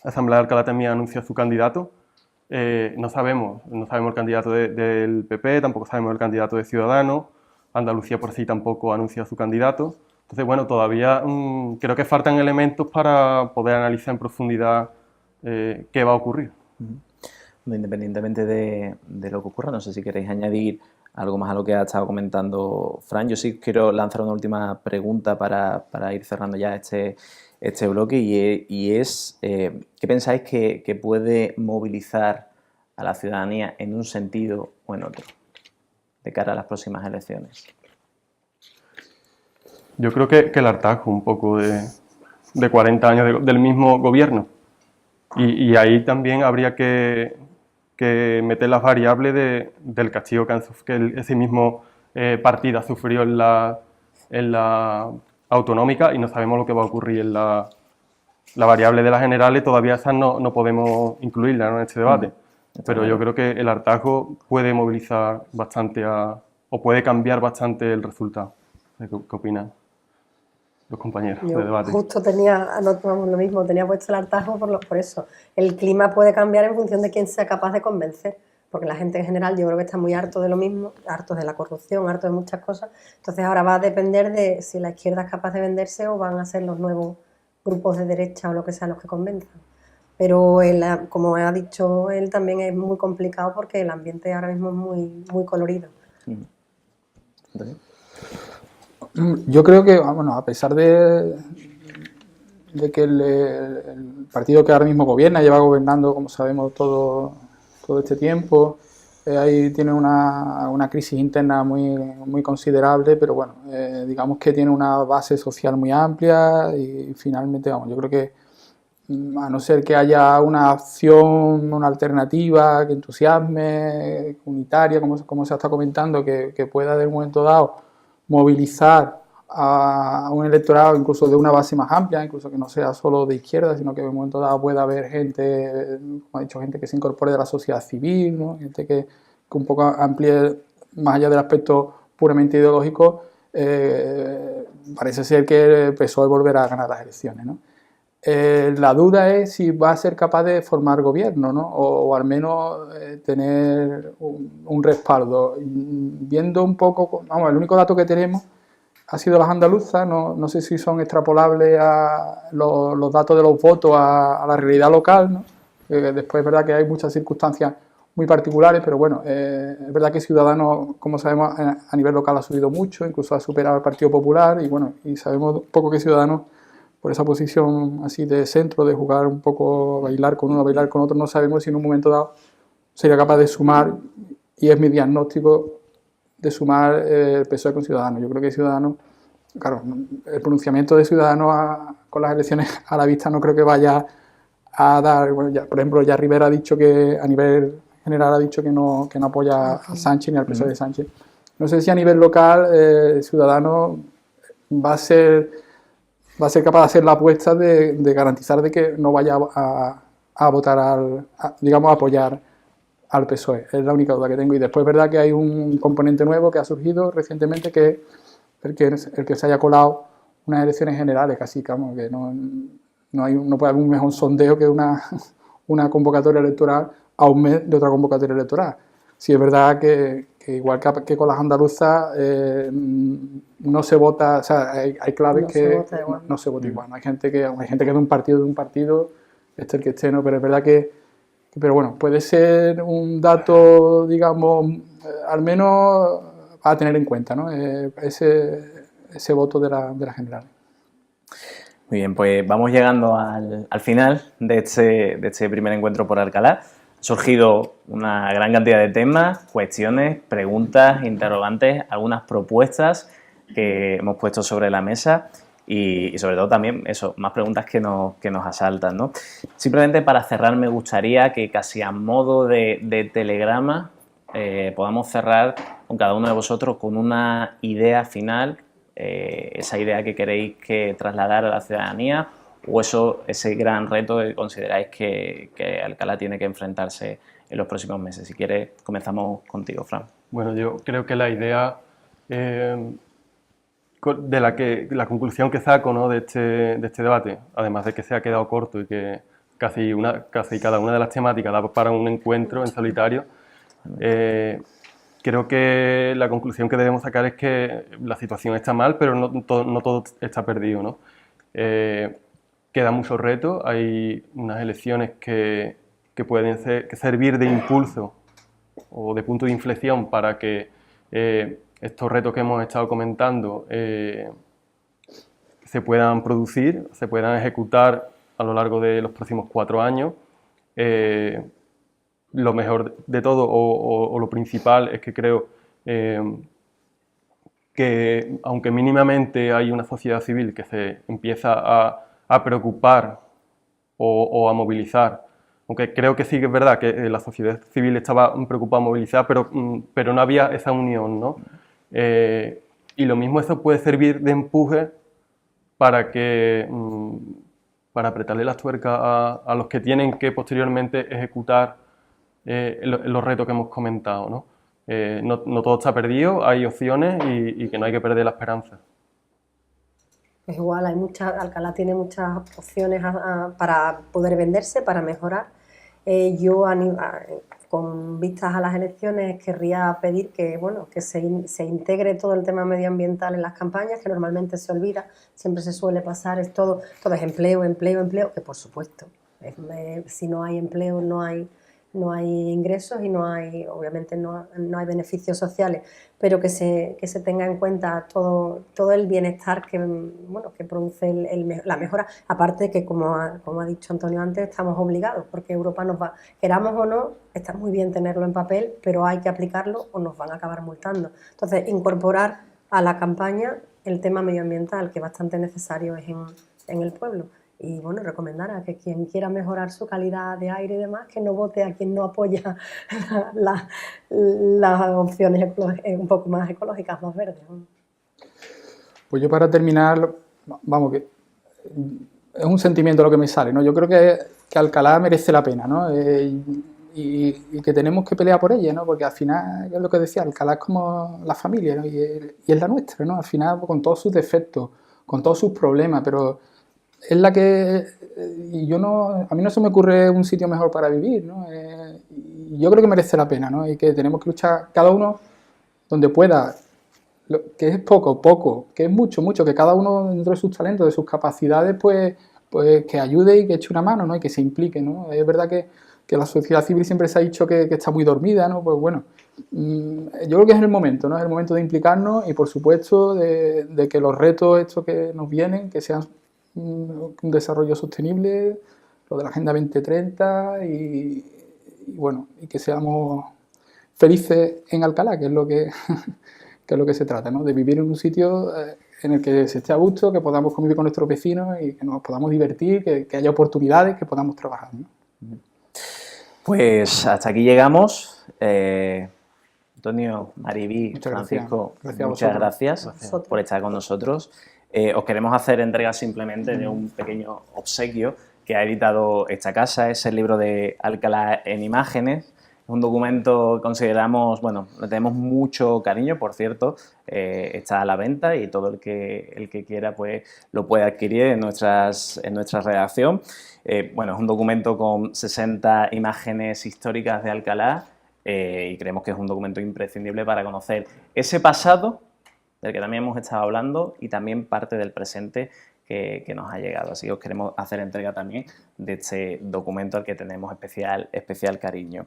Asamblea de Alcalá también anuncia su candidato. No sabemos el candidato del PP, tampoco sabemos el candidato de Ciudadanos. Andalucía por sí tampoco anuncia su candidato. Entonces, bueno, todavía creo que faltan elementos para poder analizar en profundidad qué va a ocurrir. Independientemente de lo que ocurra, no sé si queréis añadir algo más a lo que ha estado comentando Fran. Yo sí quiero lanzar una última pregunta para ir cerrando ya este bloque y es ¿qué pensáis que puede movilizar a la ciudadanía en un sentido o en otro de cara a las próximas elecciones? Yo creo que el hartazgo un poco de 40 años del mismo gobierno. Y ahí también habría que meter las variables del castigo que ese mismo partido ha sufrido en la autonómica, y no sabemos lo que va a ocurrir en la variable de las generales. Todavía esas no podemos incluirla, ¿no?, en este debate. Pero yo creo que el hartazgo puede movilizar bastante o puede cambiar bastante el resultado. ¿Qué opinan los compañeros de debate? Justo anotábamos lo mismo, tenía puesto el hartazgo por eso. El clima puede cambiar en función de quién sea capaz de convencer, porque la gente en general yo creo que está muy harto de lo mismo, harto de la corrupción, harto de muchas cosas. Entonces ahora va a depender de si la izquierda es capaz de venderse o van a ser los nuevos grupos de derecha o lo que sea los que convenzan. Pero como ha dicho él, también es muy complicado porque el ambiente ahora mismo es muy colorido. Yo creo que, bueno, a pesar de que el partido que ahora mismo gobierna lleva gobernando, como sabemos, todo este tiempo, ahí tiene una crisis interna muy considerable, pero bueno, digamos que tiene una base social muy amplia y finalmente, vamos, yo creo que a no ser que haya una opción, una alternativa que entusiasme, unitaria, como se está comentando, que pueda de un momento dado movilizar a un electorado incluso de una base más amplia, incluso que no sea solo de izquierda, sino que en un momento dado pueda haber gente, como ha dicho, gente que se incorpore de la sociedad civil, ¿no?, gente que un poco amplíe más allá del aspecto puramente ideológico. Parece ser que el PSOE volverá a ganar las elecciones, ¿no? La duda es si va a ser capaz de formar gobierno, ¿no?, o al menos tener un respaldo. Viendo un poco, vamos, el único dato que tenemos ha sido las andaluzas, no sé si son extrapolables a los datos de los votos a la realidad local, ¿no? Después es verdad que hay muchas circunstancias muy particulares, pero bueno, es verdad que Ciudadanos, como sabemos, a nivel local ha subido mucho, incluso ha superado al Partido Popular, y bueno, y sabemos un poco que Ciudadanos, por esa posición así de centro, de jugar un poco, bailar con uno, bailar con otro, no sabemos si en un momento dado sería capaz de sumar, y es mi diagnóstico, de sumar el PSOE con Ciudadanos. Yo creo que Ciudadanos, claro, el pronunciamiento de Ciudadanos con las elecciones a la vista no creo que vaya a dar, bueno, ya, por ejemplo, ya Rivera ha dicho que, a nivel general ha dicho que no apoya a Sánchez ni al PSOE de Sánchez. No sé si a nivel local Ciudadanos va a ser capaz de hacer la apuesta de garantizar de que no vaya a votar digamos, a apoyar al PSOE. Es la única duda que tengo. Y después es verdad que hay un componente nuevo que ha surgido recientemente, que es el que se haya colado unas elecciones generales, casi, vamos, que no puede haber un mejor sondeo que una convocatoria electoral a un mes de otra convocatoria electoral. Sí, es verdad que igual que con las andaluzas no se vota, o sea, hay claves que no se vota igual. Hay gente que de un partido, el que esté, ¿no? Pero es verdad pero bueno, puede ser un dato, digamos, al menos a tener en cuenta, ¿no? Ese voto de la general. Muy bien, pues vamos llegando al final de este primer encuentro por Alcalá. Ha surgido una gran cantidad de temas, cuestiones, preguntas, interrogantes, algunas propuestas que hemos puesto sobre la mesa y sobre todo también eso, más preguntas que nos asaltan, ¿no? Simplemente para cerrar me gustaría que casi a modo de telegrama podamos cerrar con cada uno de vosotros con una idea final, esa idea que queréis trasladar a la ciudadanía o ese gran reto que consideráis que Alcalá tiene que enfrentarse en los próximos meses. Si quieres, comenzamos contigo, Fran. Bueno, yo creo que la idea la conclusión que saco, ¿no?, de este debate, además de que se ha quedado corto y que casi cada una de las temáticas da para un encuentro en solitario. Creo que la conclusión que debemos sacar es que la situación está mal, pero no todo está perdido, ¿no? Queda mucho reto, hay unas elecciones que pueden servir de impulso o de punto de inflexión para que estos retos que hemos estado comentando se puedan producir, se puedan ejecutar a lo largo de los próximos 4 años. Lo mejor de todo, o lo principal, es que creo que aunque mínimamente hay una sociedad civil que se empieza a preocupar o a movilizar, aunque creo que sí que es verdad que la sociedad civil estaba preocupada, movilizada, pero no había esa unión, ¿no? Y lo mismo, eso puede servir de empuje para apretarle las tuercas a los que tienen que posteriormente ejecutar los retos que hemos comentado, ¿no? No todo está perdido, hay opciones y que no hay que perder la esperanza. Pues igual, Alcalá tiene muchas opciones para poder venderse, para mejorar. Yo, con vistas a las elecciones, querría pedir que se integre todo el tema medioambiental en las campañas, que normalmente se olvida, siempre se suele pasar, todo es empleo, que por supuesto, si no hay empleo no hay ingresos y obviamente no hay beneficios sociales, pero que se tenga en cuenta todo el bienestar que produce la mejora, aparte que como ha dicho Antonio antes, estamos obligados, porque Europa nos va, queramos o no, está muy bien tenerlo en papel, pero hay que aplicarlo o nos van a acabar multando. Entonces, incorporar a la campaña el tema medioambiental, que bastante necesario es en el pueblo. Y bueno, recomendar a que quien quiera mejorar su calidad de aire y demás, que no vote a quien no apoya las opciones un poco más ecológicas, más verdes. Pues yo, para terminar, vamos, que es un sentimiento lo que me sale, ¿no? Yo creo que Alcalá merece la pena, ¿no? Y que tenemos que pelear por ella, ¿no? Porque al final, es lo que decía, Alcalá es como la familia, ¿no? Y es la nuestra, ¿no? Al final, con todos sus defectos, con todos sus problemas, pero es la que... a mí no se me ocurre un sitio mejor para vivir, ¿no? Y yo creo que merece la pena, ¿no? Y que tenemos que luchar cada uno donde pueda, que es poco, que es mucho, que cada uno dentro de sus talentos, de sus capacidades, pues que ayude y que eche una mano, ¿no? Y que se implique, ¿no? Es verdad que la sociedad civil siempre se ha dicho que está muy dormida, ¿no? Pues bueno, yo creo que es el momento, ¿no? Es el momento de implicarnos y, por supuesto, de que los retos estos que nos vienen, que sean un desarrollo sostenible, lo de la Agenda 2030 y bueno, y que seamos felices en Alcalá, que es lo que se trata, ¿no? De vivir en un sitio en el que se esté a gusto, que podamos convivir con nuestros vecinos y que nos podamos divertir, que haya oportunidades, que podamos trabajar, ¿no? Pues hasta aquí llegamos. Antonio, Maribí, Francisco, muchas gracias por estar con nosotros. Os queremos hacer entrega simplemente de un pequeño obsequio que ha editado esta casa. Es el libro de Alcalá en imágenes. Es un documento que consideramos, bueno, le tenemos mucho cariño, por cierto. Está a la venta y todo el que quiera pues lo puede adquirir en nuestra redacción. Bueno, es un documento con 60 imágenes históricas de Alcalá y creemos que es un documento imprescindible para conocer ese pasado del que también hemos estado hablando y también parte del presente que nos ha llegado. Así que os queremos hacer entrega también de este documento al que tenemos especial cariño.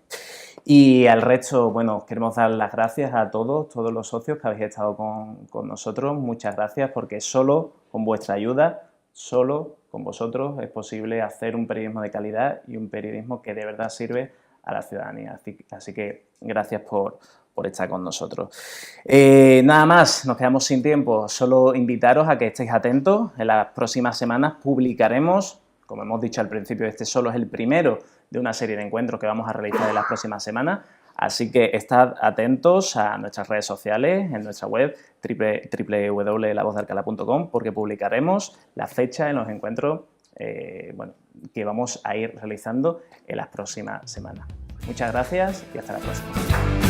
Y al resto, bueno, os queremos dar las gracias a todos los socios que habéis estado con nosotros. Muchas gracias, porque solo con vuestra ayuda, solo con vosotros es posible hacer un periodismo de calidad y un periodismo que de verdad sirve a la ciudadanía. Así que gracias por estar con nosotros. Nada más, nos quedamos sin tiempo. Solo invitaros a que estéis atentos. En las próximas semanas publicaremos, como hemos dicho al principio, este solo es el primero de una serie de encuentros que vamos a realizar en las próximas semanas. Así que estad atentos a nuestras redes sociales, en nuestra web www.lavozdealcalá.com, porque publicaremos la fecha en los encuentros que vamos a ir realizando en las próximas semanas. Muchas gracias y hasta la próxima.